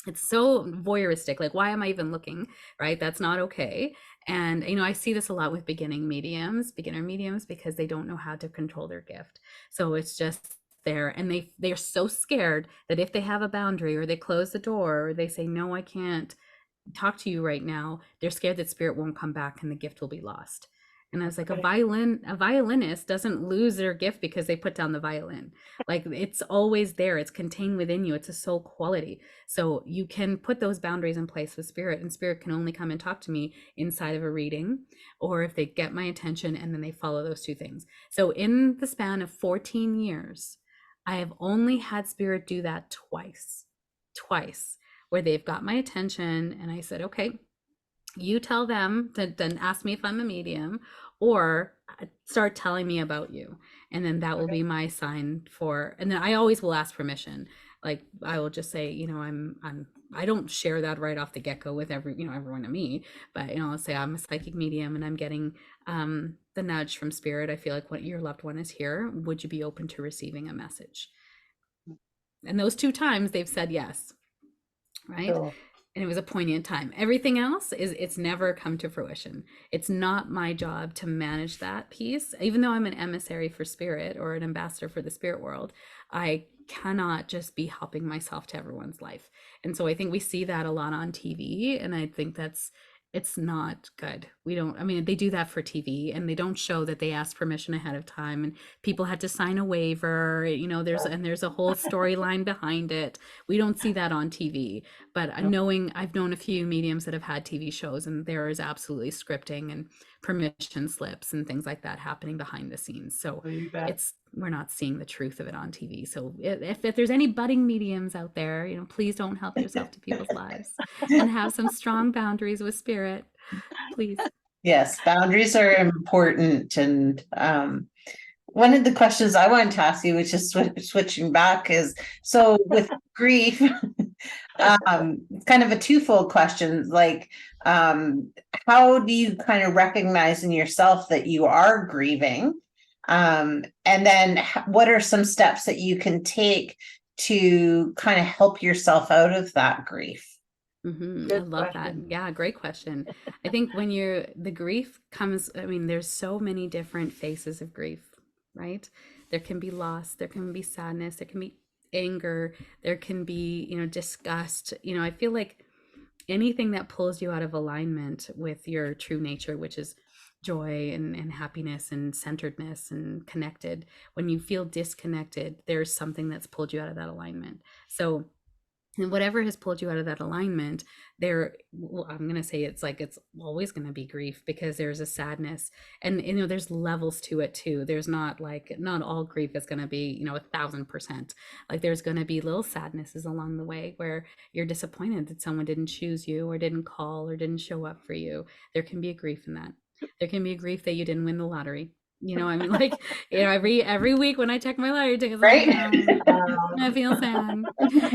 Speaker 3: It's so voyeuristic. Like, why am I even looking, right? That's not okay. And, I see this a lot with beginner mediums, because they don't know how to control their gift. So it's just there, and they're so scared that if they have a boundary, or they close the door, or they say, no, I can't talk to you right now, they're scared that spirit won't come back and the gift will be lost. And I was like, a violinist doesn't lose their gift because they put down the violin. Like, it's always there. It's contained within you. It's a soul quality. So you can put those boundaries in place with spirit, and spirit can only come and talk to me inside of a reading, or if they get my attention and then they follow those two things. So in the span of 14 years, I have only had spirit do that twice, where they've got my attention and I said, okay, you tell them to then ask me if I'm a medium, or start telling me about you. And then that will be my sign for, and then I always will ask permission. Like, I will just say, I don't share that right off the get-go with everyone to me, but I'll say I'm a psychic medium and I'm getting the nudge from spirit. I feel like what your loved one is here. Would you be open to receiving a message? And those 2 times they've said yes, right? Cool. And it was a poignant time. Everything else it's never come to fruition. It's not my job to manage that piece. Even though I'm an emissary for spirit, or an ambassador for the spirit world, I cannot just be helping myself to everyone's life. And so I think we see that a lot on TV, and I think it's not good. They do that for TV, and they don't show that they asked permission ahead of time and people had to sign a waiver, there's a whole storyline behind it. We don't see that on TV, but I've known a few mediums that have had TV shows, and there is absolutely scripting and permission slips and things like that happening behind the scenes. So we're not seeing the truth of it on TV. So if there's any budding mediums out there, please don't help yourself to people's lives, and have some strong boundaries with spirit, please.
Speaker 1: Yes, boundaries are important. And one of the questions I wanted to ask you, which is switching back, is so with grief, it's kind of a twofold question. Like, how do you kind of recognize in yourself that you are grieving? And then what are some steps that you can take to kind of help yourself out of that grief?
Speaker 3: I
Speaker 2: Good
Speaker 3: love that.
Speaker 2: question.
Speaker 3: Yeah, great question. I think when the grief comes, I mean, there's so many different faces of grief, right? There can be loss, there can be sadness, there can be anger, there can be, disgust. I feel like anything that pulls you out of alignment with your true nature, which is joy and happiness and centeredness and connected, when you feel disconnected, there's something that's pulled you out of that alignment. So, and whatever has pulled you out of that alignment, I'm going to say it's always going to be grief, because there's a sadness, and there's levels to it too. There's not all grief is going to be 1,000%. Like, there's going to be little sadnesses along the way where you're disappointed that someone didn't choose you or didn't call or didn't show up for you. There can be a grief in that. There can be a grief that you didn't win the lottery. I mean, like, every week when I check my lottery tickets,
Speaker 1: Right?
Speaker 3: I feel sad.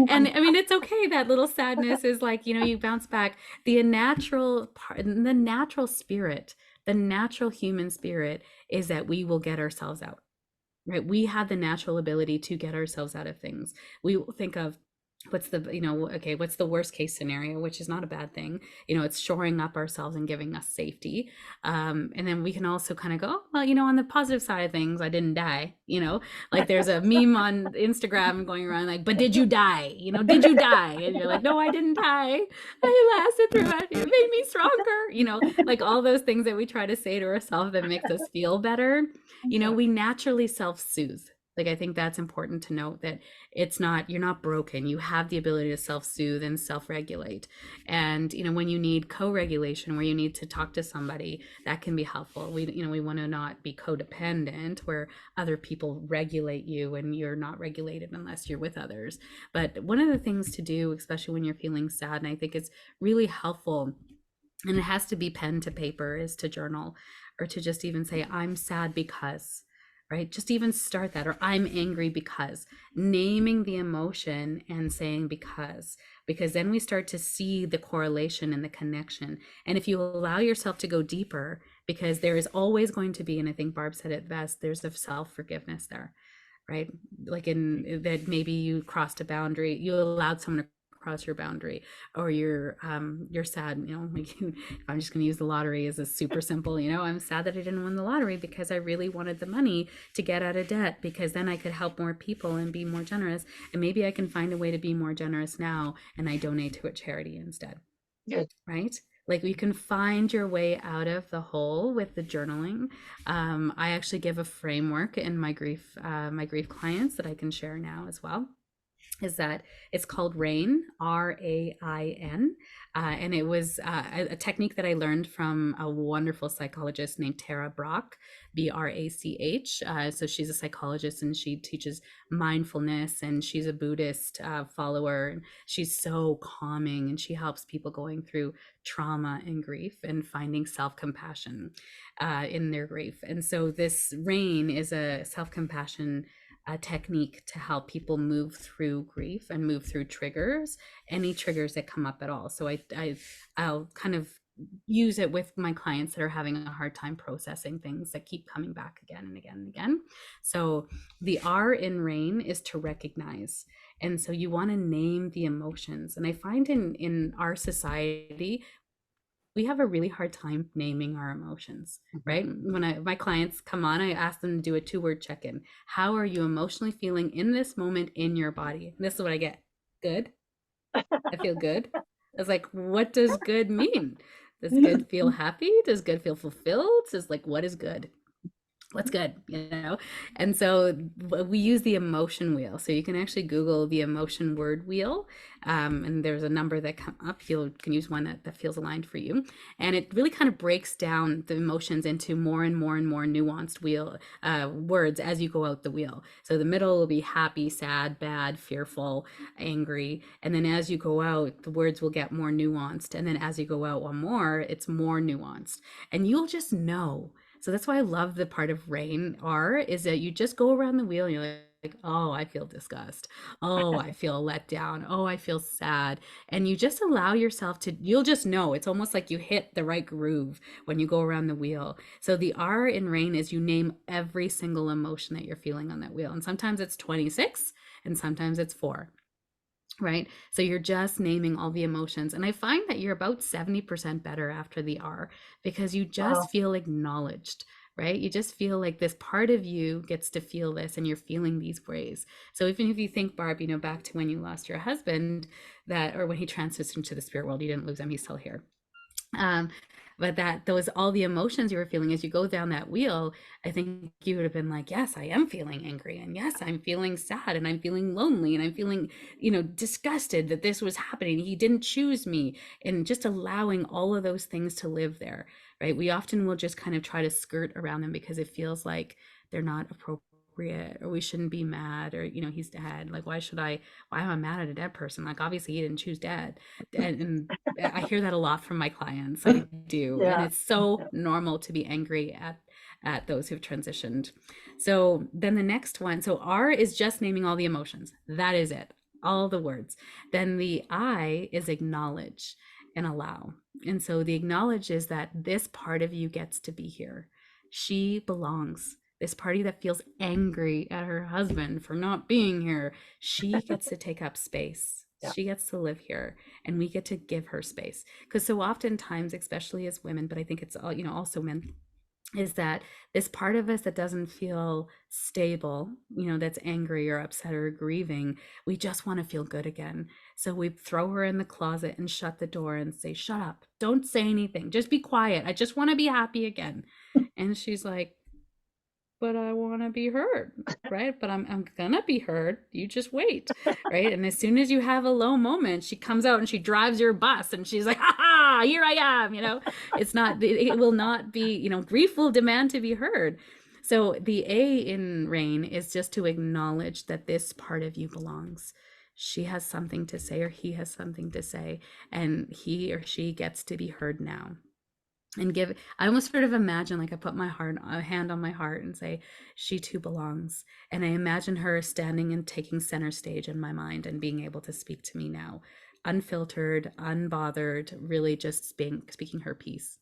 Speaker 3: And I mean, it's okay. That little sadness is like, you bounce back. The natural part, the natural spirit, the natural human spirit is that we will get ourselves out, right? We have the natural ability to get ourselves out of things. We will think of what's the worst case scenario, which is not a bad thing. It's shoring up ourselves and giving us safety. And then we can also kind of go, well, on the positive side of things, I didn't die. Like, there's a meme on Instagram going around like, but did you die? Did you die? And you're like, no, I didn't die. I lasted through it. It made me stronger. Like all those things that we try to say to ourselves that makes us feel better. We naturally self-soothe. Like, I think that's important to note, that you're not broken. You have the ability to self-soothe and self-regulate. And, when you need co-regulation, where you need to talk to somebody, that can be helpful. We want to not be codependent, where other people regulate you and you're not regulated unless you're with others. But one of the things to do, especially when you're feeling sad, and I think it's really helpful, and it has to be pen to paper, is to journal, or to just even say, I'm sad because, right? Just even start that, or I'm angry because, naming the emotion and saying because then we start to see the correlation and the connection. And if you allow yourself to go deeper, because there is always going to be, and I think Barb said it best, there's a self-forgiveness there, right? Like, in that maybe you crossed a boundary, you allowed someone to cross your boundary, or you're sad, like, if I'm just going to use the lottery as a super simple, I'm sad that I didn't win the lottery because I really wanted the money to get out of debt, because then I could help more people and be more generous, and maybe I can find a way to be more generous now, and I donate to a charity instead.
Speaker 2: Good.
Speaker 3: Right? Like, you can find your way out of the hole with the journaling. I actually give a framework in my grief clients that I can share now as well. Is that it's called RAIN, RAIN, and it was a technique that I learned from a wonderful psychologist named Tara Brach, BRACH. So she's a psychologist, and she teaches mindfulness, and she's a Buddhist follower, and she's so calming, and she helps people going through trauma and grief and finding self-compassion in their grief. And so this RAIN is a self-compassion technique to help people move through grief and move through triggers, any triggers that come up at all. So I'll kind of use it with my clients that are having a hard time processing things that keep coming back again and again and again. So the R in RAIN is to recognize. And so you want to name the emotions. And I find in our society, we have a really hard time naming our emotions, right? When my clients come on, I ask them to do a 2-word check-in. How are you emotionally feeling in this moment in your body? And this is what I get. Good. I feel good. I was like, what does good mean? Does good feel happy? Does good feel fulfilled? Is like, what is good? What's good, And so we use the emotion wheel. So you can actually Google the emotion word wheel, and there's a number that come up. You can use one that feels aligned for you, and it really kind of breaks down the emotions into more and more and more nuanced words as you go out the wheel. So the middle will be happy, sad, bad, fearful, angry, and then as you go out, the words will get more nuanced, and then as you go out one more, it's more nuanced, and you'll just know. So that's why I love the part of RAIN, R, is that you just go around the wheel and you're like, oh, I feel disgust. Oh, I feel let down. Oh, I feel sad. And you just allow yourself to, you'll just know. It's almost like you hit the right groove when you go around the wheel. So the R in rain is you name every single emotion that you're feeling on that wheel. And sometimes it's 26 and sometimes it's 4. Right? So you're just naming all the emotions. And I find that you're about 70% better after the R because you just
Speaker 2: Wow.
Speaker 3: feel acknowledged, right? You just feel like this part of you gets to feel this and you're feeling these ways. So even if you think, Barb, back to when you lost your husband, that, or when he transitioned to the spirit world, you didn't lose him, he's still here. Um, but that those all the emotions you were feeling as you go down that wheel, I think you would have been like, yes, I am feeling angry, and yes, I'm feeling sad, and I'm feeling lonely, and I'm feeling, disgusted that this was happening. He didn't choose me, and just allowing all of those things to live there, right? We often will just kind of try to skirt around them because it feels like they're not appropriate, or we shouldn't be mad, or he's dead. Like, why am I mad at a dead person? Like, obviously he didn't choose dead. And I hear that a lot from my clients. I do. And
Speaker 2: Yeah.
Speaker 3: it's so normal to be angry at those who've transitioned. So then the next one, so R is just naming all the emotions. That is it. All the words. Then the I is acknowledge and allow. And so the acknowledge is that this part of you gets to be here. She belongs. This party that feels angry at her husband for not being here, she gets to take up space.
Speaker 2: Yeah.
Speaker 3: She gets to live here, and we get to give her space. Because so oftentimes, especially as women, but I think it's all, also men, is that this part of us that doesn't feel stable, that's angry or upset or grieving, we just want to feel good again. So we throw her in the closet and shut the door and say, shut up, don't say anything, just be quiet, I just want to be happy again. And she's like, but I want to be heard, right? But I'm gonna be heard. You just wait, right? And as soon as you have a low moment, she comes out and she drives your bus, and she's like, "Ha ha! Here I am." It's not. It will not be. Grief will demand to be heard. So the A in rain is just to acknowledge that this part of you belongs. She has something to say, or he has something to say, and he or she gets to be heard now. And I almost sort of imagine, like, I put a hand on my heart and say, she too belongs. And I imagine her standing and taking center stage in my mind and being able to speak to me now, unfiltered, unbothered, really just speaking her piece.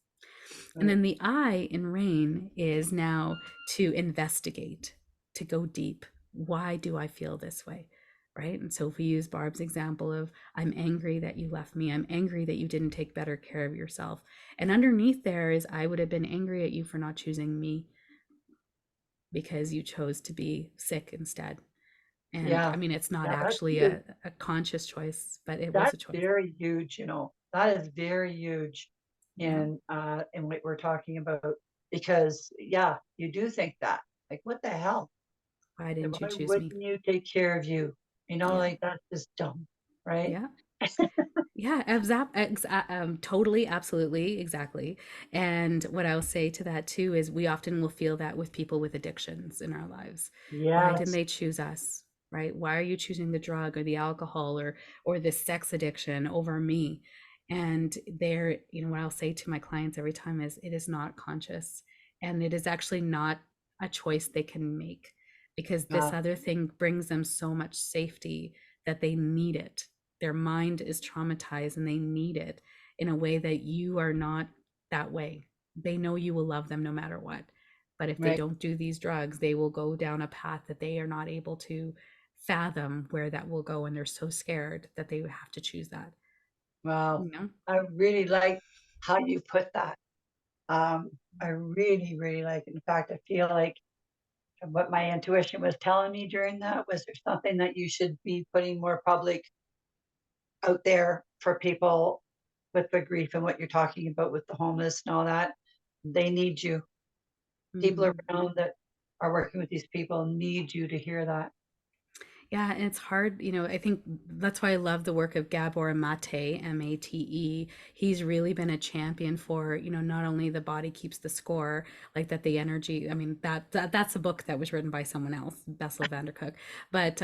Speaker 2: Right.
Speaker 3: And then the I in rain is now to investigate, to go deep. Why do I feel this way? Right? And so if we use Barb's example of, I'm angry that you left me, I'm angry that you didn't take better care of yourself. And underneath there is, I would have been angry at you for not choosing me because you chose to be sick instead. And
Speaker 2: Yeah.
Speaker 3: it's not
Speaker 2: Yeah,
Speaker 3: actually a conscious choice, but it was a
Speaker 2: that's
Speaker 3: choice.
Speaker 2: very huge, that is very huge
Speaker 3: Yeah.
Speaker 2: in what we're talking about, because you do think that, like, what the hell?
Speaker 3: Why didn't you
Speaker 2: Why
Speaker 3: choose me?
Speaker 2: wouldn't you take care of you?
Speaker 3: Yeah.
Speaker 2: Like, that's just dumb, right?
Speaker 3: Yeah. Yeah, totally, absolutely, exactly. And what I'll say to that too is, we often will feel that with people with addictions in our lives. Why didn't
Speaker 2: Yes.
Speaker 3: they choose us? Right? Why are you choosing the drug or the alcohol or the sex addiction over me? And there, what I'll say to my clients every time is, it is not conscious, and it is actually not a choice they can make, because this
Speaker 2: Wow.
Speaker 3: other thing brings them so much safety that they need it. Their mind is traumatized and they need it in a way that you are not that way. They know you will love them no matter what. But if they
Speaker 2: Right.
Speaker 3: don't do these drugs, they will go down a path that they are not able to fathom where that will go. And they're so scared that they have to choose that.
Speaker 2: Wow.
Speaker 3: You know?
Speaker 2: I really like how you put that. I really, really like it. In fact, I feel like what my intuition was telling me during that was, there's something that you should be putting more public out there for people with the grief and what you're talking about with the homeless and all that. They need you. People
Speaker 3: Mhm.
Speaker 2: around that are working with these people need you to hear that.
Speaker 3: Yeah, and it's hard, I think that's why I love the work of Gabor Mate, Mate. He's really been a champion for, not only the body keeps the score, like that the energy, that's a book that was written by someone else, Bessel van der Kolk. But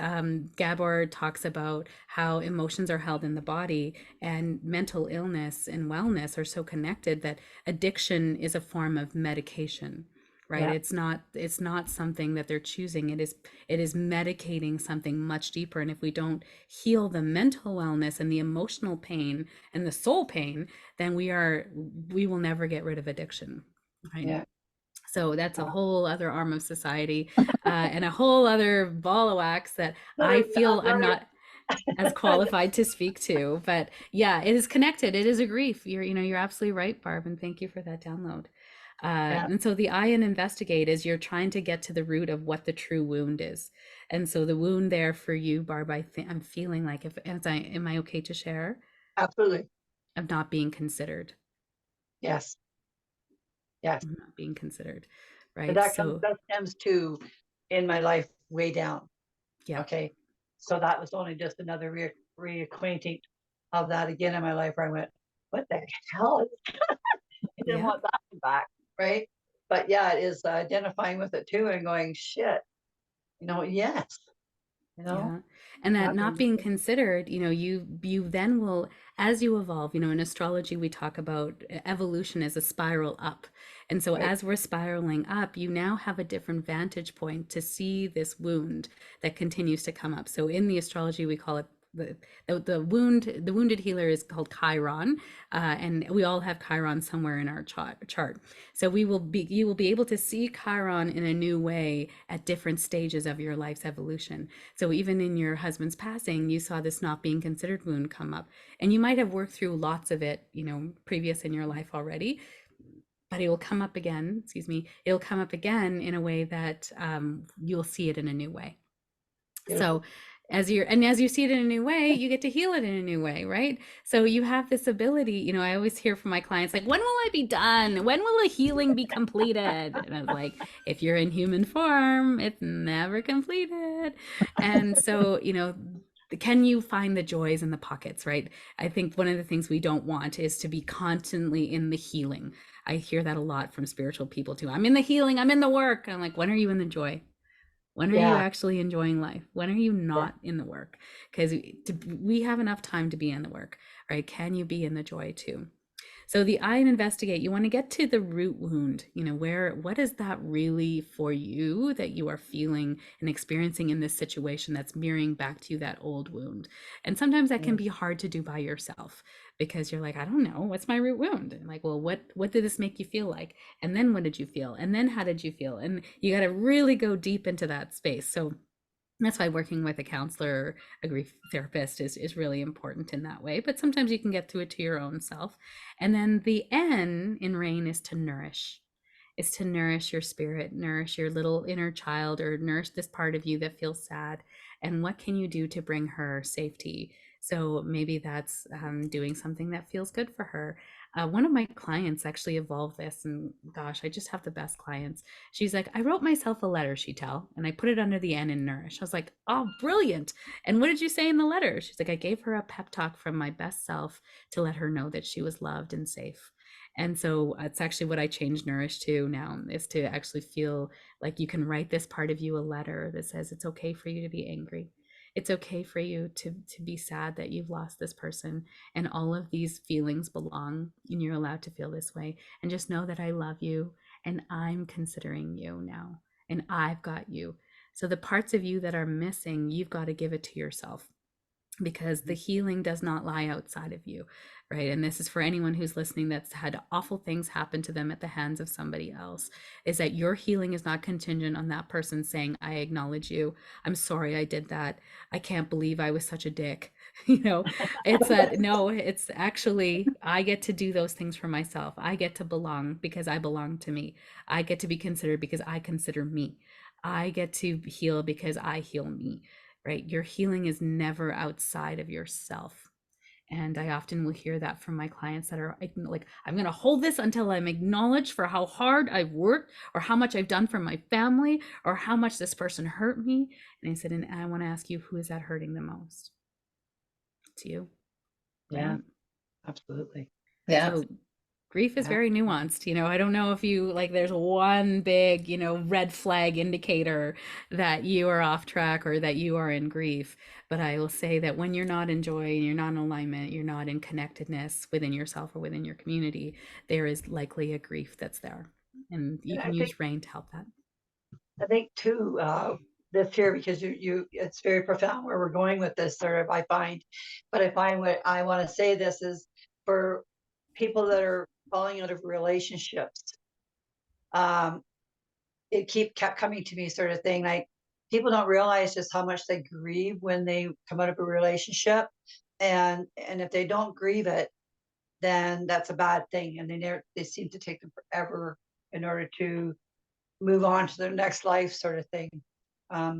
Speaker 3: Gabor talks about how emotions are held in the body, and mental illness and wellness are so connected, that addiction is a form of medication. right? It's not something that they're choosing. It is medicating something much deeper. And if we don't heal the mental wellness and the emotional pain and the soul pain, then we will never get rid of addiction, right?
Speaker 2: Yeah.
Speaker 3: So that's a whole other arm of society, and a whole other ball of wax that I feel I'm not as qualified to speak to. But yeah, it is connected. It is a grief. You're absolutely right, Barb, and thank you for that download. And so the I in investigate is you're trying to get to the root of what the true wound is. And so the wound there for you, Barb, I'm feeling like, am I okay to share,
Speaker 2: Absolutely.
Speaker 3: of not being considered,
Speaker 2: Yes. Yes.
Speaker 3: not being considered,
Speaker 2: But
Speaker 3: right?
Speaker 2: that
Speaker 3: So
Speaker 2: stems to in my life way down.
Speaker 3: yeah,
Speaker 2: Okay. So that was only just another reacquainting of that again in my life where I went, what the hell? I didn't
Speaker 3: yeah.
Speaker 2: want that back. Right. But yeah, it is identifying with it too and going, shit, yes.
Speaker 3: Yeah. And that not being considered, you then will, as you evolve, in astrology, we talk about evolution as a spiral up. And so
Speaker 2: Right.
Speaker 3: as we're spiraling up, you now have a different vantage point to see this wound that continues to come up. So in the astrology, we call it the wounded healer is called Chiron, and we all have Chiron somewhere in our chart. So you will be able to see Chiron in a new way at different stages of your life's evolution. So even in your husband's passing, you saw this not being considered wound come up, and you might have worked through lots of it, previous in your life already, but it will come up again. Excuse me. It'll come up again in a way that you'll see it in a new way. So as you see it in a new way, you get to heal it in a new way, right? So you have this ability. I always hear from my clients, like, when will I be done? When will the healing be completed? And I was like, if you're in human form, it's never completed. And so, can you find the joys in the pockets, right? I think one of the things we don't want is to be constantly in the healing. I hear that a lot from spiritual people too. I'm in the healing, I'm in the work. I'm like, when are you in the joy? When are you actually enjoying life? When are you not in the work? Because we have enough time to be in the work, right? Can you be in the joy too? So the I in investigate, you want to get to the root wound, what is that really for you that you are feeling and experiencing in this situation that's mirroring back to you that old wound. And sometimes that can be hard to do by yourself because you're like, I don't know, what's my root wound? And like, well, what did this make you feel like? And then what did you feel? And then how did you feel? And you got to really go deep into that space. So that's why working with a counselor, a grief therapist is really important in that way. But sometimes you can get to it to your own self. And then the N in rain is to nourish. Is to nourish your spirit, nourish your little inner child, or nourish this part of you that feels sad. And what can you do to bring her safety? So maybe that's doing something that feels good for her. One of my clients actually evolved this, and gosh, I just have the best clients. She's like, I wrote myself a letter, Sheetal, and I put it under the N in nourish. I was like, oh, brilliant. And what did you say in the letter? She's like, I gave her a pep talk from my best self to let her know that she was loved and safe. And so it's actually what I changed nourish to now, is to actually feel like you can write this part of you a letter that says it's okay for you to be angry. It's okay for you to be sad that you've lost this person, and all of these feelings belong, and you're allowed to feel this way. And just know that I love you, and I'm considering you now, and I've got you. So the parts of you that are missing, you've got to give it to yourself, because the healing does not lie outside of you, right? And this is for anyone who's listening that's had awful things happen to them at the hands of somebody else, is that your healing is not contingent on that person saying, I acknowledge you, I'm sorry I did that, I can't believe I was such a dick. It's that, no, it's actually, I get to do those things for myself. I get to belong because I belong to me. I get to be considered because I consider me. I get to heal because I heal me. Right? Your healing is never outside of yourself. And I often will hear that from my clients that are like, I'm going to hold this until I'm acknowledged for how hard I've worked, or how much I've done for my family, or how much this person hurt me. And I said, and I want to ask you, who is that hurting the most? It's you.
Speaker 2: Yeah,
Speaker 3: right?
Speaker 2: absolutely.
Speaker 1: Yeah.
Speaker 3: So grief is very nuanced. I don't know if you like, there's one big, red flag indicator that you are off track or that you are in grief. But I will say that when you're not in joy, you're not in alignment, you're not in connectedness within yourself or within your community, there is likely a grief that's there. And you
Speaker 2: And
Speaker 3: can
Speaker 2: I think,
Speaker 3: use rain to help that.
Speaker 2: I think too, this here, because it's very profound where we're going with this sort of, I find what I want to say this is for people that are falling out of relationships. It kept coming to me sort of thing. Like, people don't realize just how much they grieve when they come out of a relationship. And if they don't grieve it, then that's a bad thing. And they seem to take them forever in order to move on to their next life sort of thing.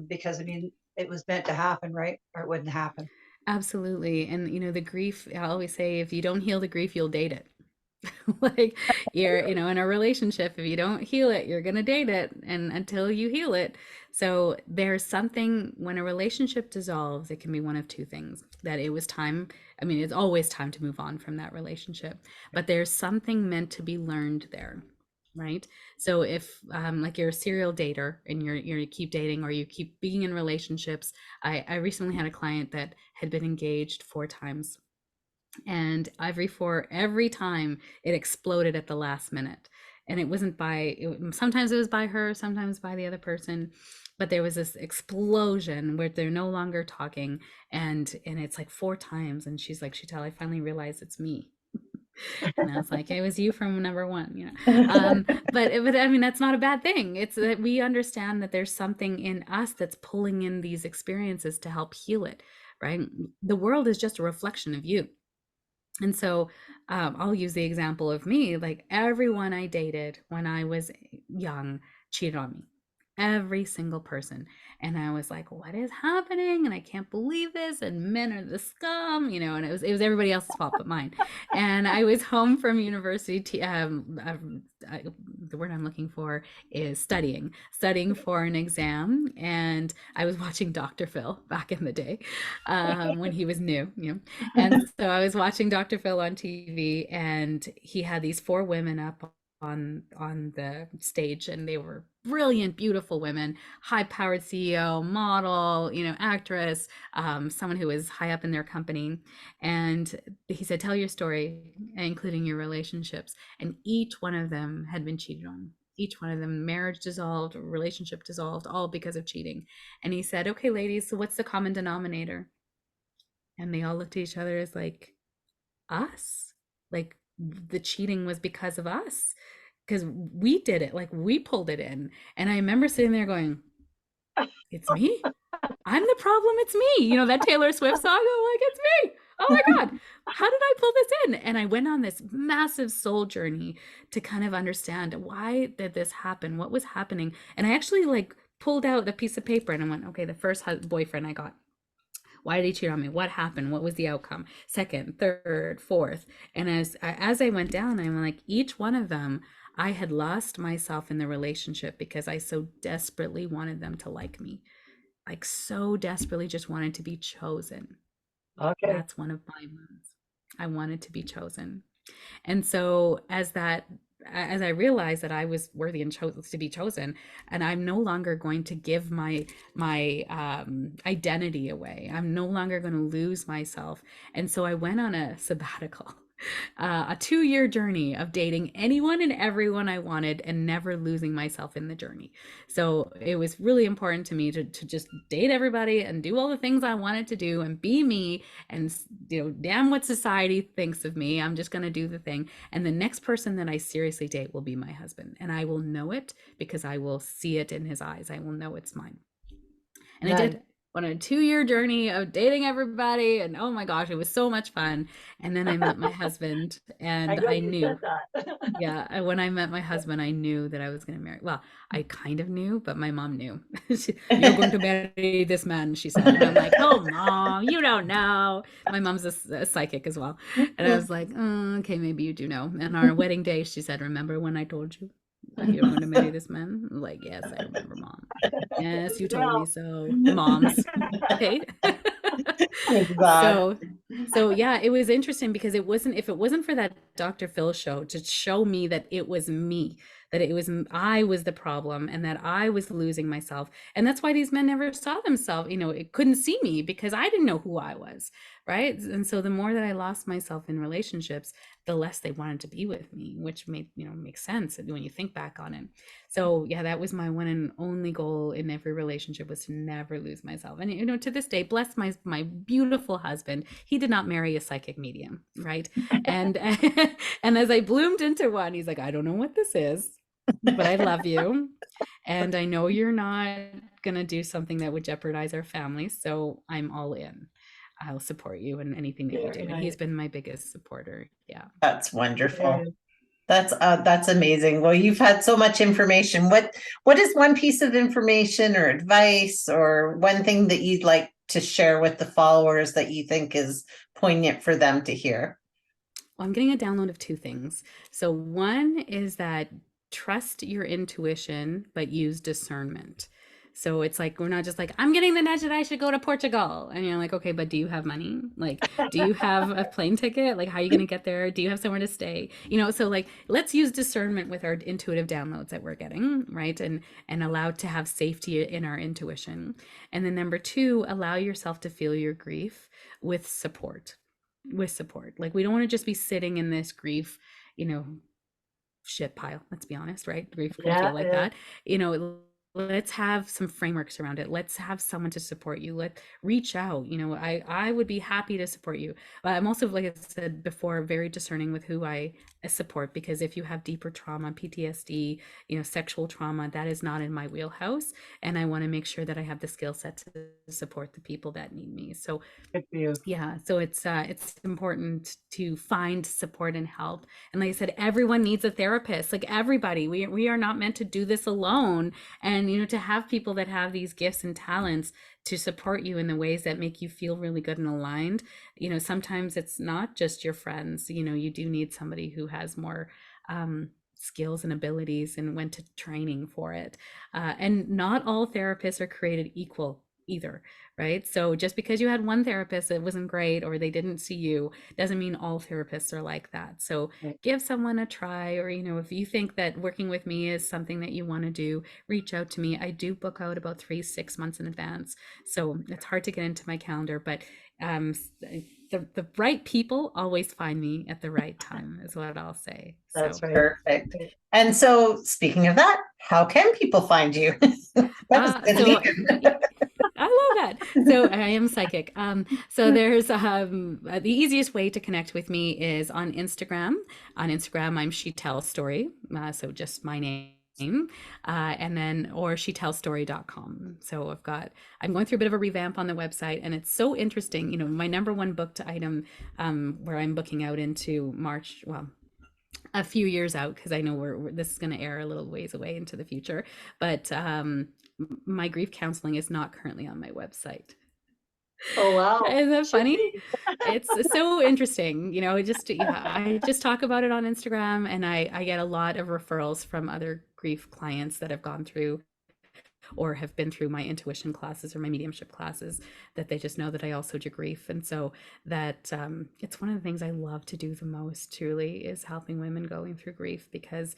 Speaker 2: Because I mean, it was meant to happen, right? Or it wouldn't happen.
Speaker 3: Absolutely. And the grief, I always say, if you don't heal the grief, you'll date it. Like, you're, in a relationship, if you don't heal it, you're going to date it, and until you heal it. So there's something, when a relationship dissolves, it can be one of two things: that it was time. I mean, it's always time to move on from that relationship, but there's something meant to be learned there. Right. So if like, you're a serial dater and you keep dating, or you keep being in relationships. I recently had a client that had been engaged 4 times, and every time it exploded at the last minute. And it wasn't sometimes it was by her, sometimes by the other person, but there was this explosion where they're no longer talking. And it's like 4 times, and she's like, Sheetal, I finally realized it's me. And I was like, it was you from number one. But I mean, that's not a bad thing. It's that we understand that there's something in us that's pulling in these experiences to help heal it, right? The world is just a reflection of you. And so I'll use the example of me. Like, everyone I dated when I was young cheated on me. Every single person. And I was like, what is happening? And I can't believe this. And men are the scum, and it was everybody else's fault but mine. And I was home from university. The word I'm looking for is studying for an exam. And I was watching Dr. Phil back in the day, when he was new, And so I was watching Dr. Phil on TV, and he had these 4 women up on the stage, and they were brilliant, beautiful women, high-powered CEO, model, actress, someone who was high up in their company. And he said, tell your story, including your relationships. And each one of them had been cheated on. Each one of them, marriage dissolved, relationship dissolved, all because of cheating. And he said, okay, ladies, so what's the common denominator? And they all looked at each other as like, us? Like, the cheating was because of us, because we did it, like, we pulled it in. And I remember sitting there going, it's me, I'm the problem, it's me, that Taylor Swift song. I'm like, it's me, oh my God, how did I pull this in? And I went on this massive soul journey to kind of understand, why did this happen, what was happening. And I actually, like, pulled out a piece of paper, and I went, okay, the first boyfriend I got, why did he cheat on me? What happened? What was the outcome? Second, third, fourth. And as I went down, I'm like, each one of them, I had lost myself in the relationship because I so desperately wanted them to like me. Like, so desperately just wanted to be chosen.
Speaker 2: Okay.
Speaker 3: That's one of my ones. I wanted to be chosen. And so as I realized that I was worthy and to be chosen, and I'm no longer going to give my identity away. I'm no longer going to lose myself. And so I went on a sabbatical, a 2-year journey of dating anyone and everyone I wanted, and never losing myself in the journey. So it was really important to me to just date everybody and do all the things I wanted to do and be me. And damn what society thinks of me, I'm just going to do the thing. And the next person that I seriously date will be my husband, and I will know it because I will see it in his eyes. I will know it's mine. And I did on a 2-year journey of dating everybody, and oh my gosh, it was so much fun. And then I met my husband, and I knew yeah, when I met my husband, I knew that I was going to marry. Well, I kind of knew, but my mom knew. You're going to marry this man, she said. And I'm like, oh, Mom, you don't know. My mom's a psychic as well. And I was like, okay, maybe you do know. And on our wedding day, she said, remember when I told you that you're going to marry this man? I'm like, yes, I remember, Mom. Yes, you told me so. Moms. Okay.
Speaker 1: Exactly.
Speaker 3: So So yeah, it was interesting because if it wasn't for that Dr. Phil show to show me that it was me, that I was the problem and that I was losing myself. And that's why these men never saw themselves, it couldn't see me because I didn't know who I was, right? And so the more that I lost myself in relationships, the less they wanted to be with me, which makes sense when you think back on it. So yeah, that was my one and only goal in every relationship, was to never lose myself. And to this day, bless my beautiful husband, he did not marry a psychic medium, right? And and as I bloomed into one, he's like, I don't know what this is, but I love you. And I know you're not going to do something that would jeopardize our family. So I'm all in. I'll support you in anything that you do. And he's been my biggest supporter. Yeah.
Speaker 1: That's wonderful. That's amazing. Well, you've had so much information. What is one piece of information or advice or one thing that you'd like to share with the followers that you think is poignant for them to hear?
Speaker 3: Well, I'm getting a download of two things. So one is that trust your intuition, but use discernment. So it's like, we're not just like, I'm getting the nudge that I should go to Portugal. And you're like, okay, but do you have money? Like, do you have a plane ticket? Like, how are you going to get there? Do you have somewhere to stay? So like, let's use discernment with our intuitive downloads that we're getting, right? And allow to have safety in our intuition. And then number two, allow yourself to feel your grief with support. Like, we don't want to just be sitting in this grief, shit pile. Let's be honest, right? Grief can feel like that. Let's have some frameworks around it. Let's have someone to support you. Let's reach out. I would be happy to support you. But I'm also, like I said before, very discerning with who I support, because if you have deeper trauma, PTSD, sexual trauma, that is not in my wheelhouse. And I want to make sure that I have the skill set to support the people that need me. So
Speaker 2: Good for you.
Speaker 3: yeah, so it's important to find support and help. And like I said, everyone needs a therapist. Like, everybody, we are not meant to do this alone. And to have people that have these gifts and talents to support you in the ways that make you feel really good and aligned. Sometimes it's not just your friends. You do need somebody who has more skills and abilities and went to training for it. And not all therapists are created equal either, right? So just because you had one therapist that wasn't great or they didn't see you doesn't mean all therapists are like that. So give someone a try, or if you think that working with me is something that you want to do, reach out to me. I do book out about 3-6 months in advance, so it's hard to get into my calendar, but the right people always find me at the right time, is what I'll say.
Speaker 2: That's right.
Speaker 1: Perfect. And so, speaking of that, how can people find you?
Speaker 3: I love that. So I am psychic. So there's the easiest way to connect with me is on Instagram. On Instagram, I'm Sheetal Story. So just my name. And then, or sheetalstory.com. So I'm going through a bit of a revamp on the website, and it's so interesting. My number one booked item, where I'm booking out into March, well, a few years out, because I know this is going to air a little ways away into the future, but my grief counseling is not currently on my website.
Speaker 2: Oh wow.
Speaker 3: Isn't that funny? It's so interesting. I just talk about it on Instagram, and I get a lot of referrals from other grief clients that have gone through or have been through my intuition classes or my mediumship classes, that they just know that I also do grief. And so that it's one of the things I love to do the most, truly, is helping women going through grief, because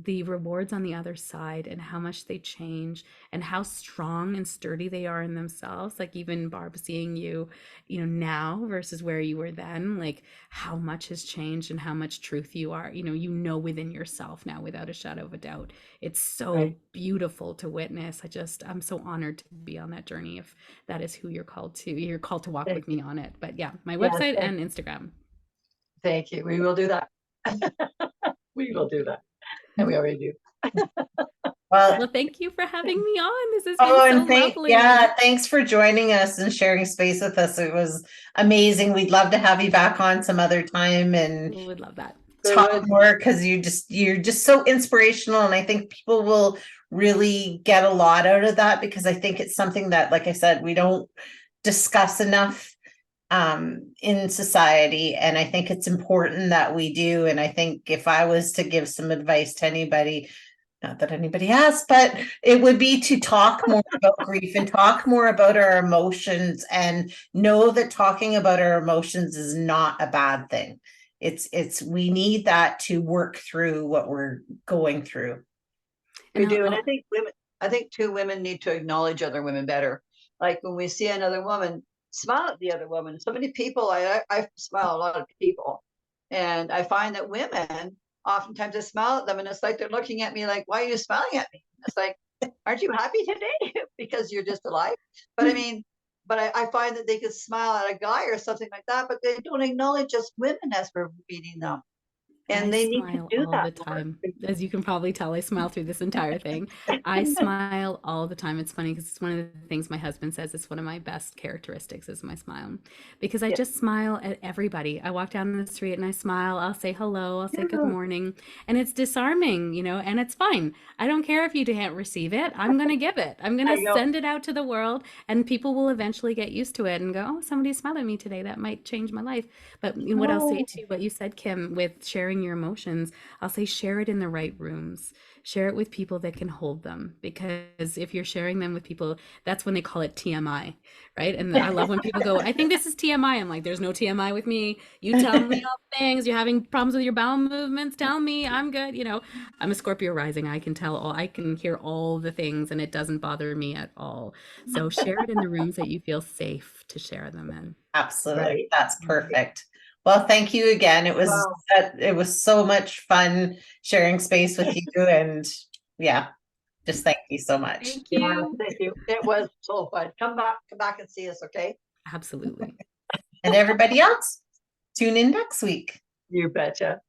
Speaker 3: the rewards on the other side and how much they change and how strong and sturdy they are in themselves. Like, even Barb, seeing you, now versus where you were then, like how much has changed and how much truth you are, within yourself now, without a shadow of a doubt. It's so beautiful to witness. I'm so honored to be on that journey, if that is who you're called to walk with me on it. But yeah, my website and Instagram.
Speaker 2: Thank you. We will do that. We will do that. And we already do.
Speaker 1: Well,
Speaker 3: thank you for having me on. This has been so lovely.
Speaker 1: Yeah, thanks for joining us and sharing space with us. It was amazing. We'd love to have you back on some other time, and
Speaker 3: we would love that.
Speaker 1: Talk more, because you're just so inspirational, and I think people will really get a lot out of that, because I think it's something that, like I said, we don't discuss enough in society, and I think it's important that we do. And I think if I was to give some advice to anybody, Not that anybody has, but it would be to talk more about grief and talk more about our emotions, and know that talking about our emotions is not a bad thing. We need that to work through what we're going through.
Speaker 2: We
Speaker 3: And
Speaker 2: do. And I think two women need to acknowledge other women better. Like when we see another woman, smile at the other woman. So many people, I smile at a lot of people. And I find that women, oftentimes I smile at them and it's like they're looking at me like, why are you smiling at me? It's like, aren't you happy today? Because you're just alive. But I mean, but I find that they can smile at a guy or something like that, but they don't acknowledge us women as we're meeting them. And
Speaker 3: I
Speaker 2: they need to
Speaker 3: smile
Speaker 2: do
Speaker 3: all
Speaker 2: that
Speaker 3: the
Speaker 2: more.
Speaker 3: time. As you can probably tell, I smile through this entire thing. I smile all the time. It's funny because it's one of the things my husband says it's one of my best characteristics is my smile. Because I
Speaker 2: Yeah.
Speaker 3: just smile at everybody. I walk down the street and I smile. I'll say hello. I'll say good
Speaker 2: Yeah.
Speaker 3: morning. And it's disarming, you know, and it's fine. I don't care if you can't receive it. I'm going to give it. I'm going
Speaker 2: I
Speaker 3: to
Speaker 2: go,
Speaker 3: send it out to the world, and people will eventually get used to it and go, oh, somebody smiled at me today. That might change my life. But what I'll say
Speaker 2: no.
Speaker 3: to what you said, Kim, with sharing your emotions, I'll say share it in the right rooms. Share it with people that can hold them. Because if you're sharing them with people, that's when they call it TMI, right? And I love when people go, I think this is TMI. I'm like, there's no TMI with me. You tell me all the things. You're having problems with your bowel movements. Tell me, I'm good. You know, I'm a Scorpio rising. I can tell all, I can hear all the things, and it doesn't bother me at all. So share it in the rooms that you feel safe to share them in.
Speaker 1: Absolutely.
Speaker 2: Right.
Speaker 1: That's perfect. Well, thank you again.
Speaker 2: Wow.
Speaker 1: It was so much fun sharing space with you, and yeah, just thank you so much.
Speaker 3: Thank
Speaker 2: Yeah,
Speaker 3: you.
Speaker 2: thank you. It was so fun. Come back and see us, okay?
Speaker 3: Absolutely.
Speaker 1: And everybody else, tune in next week.
Speaker 2: You betcha.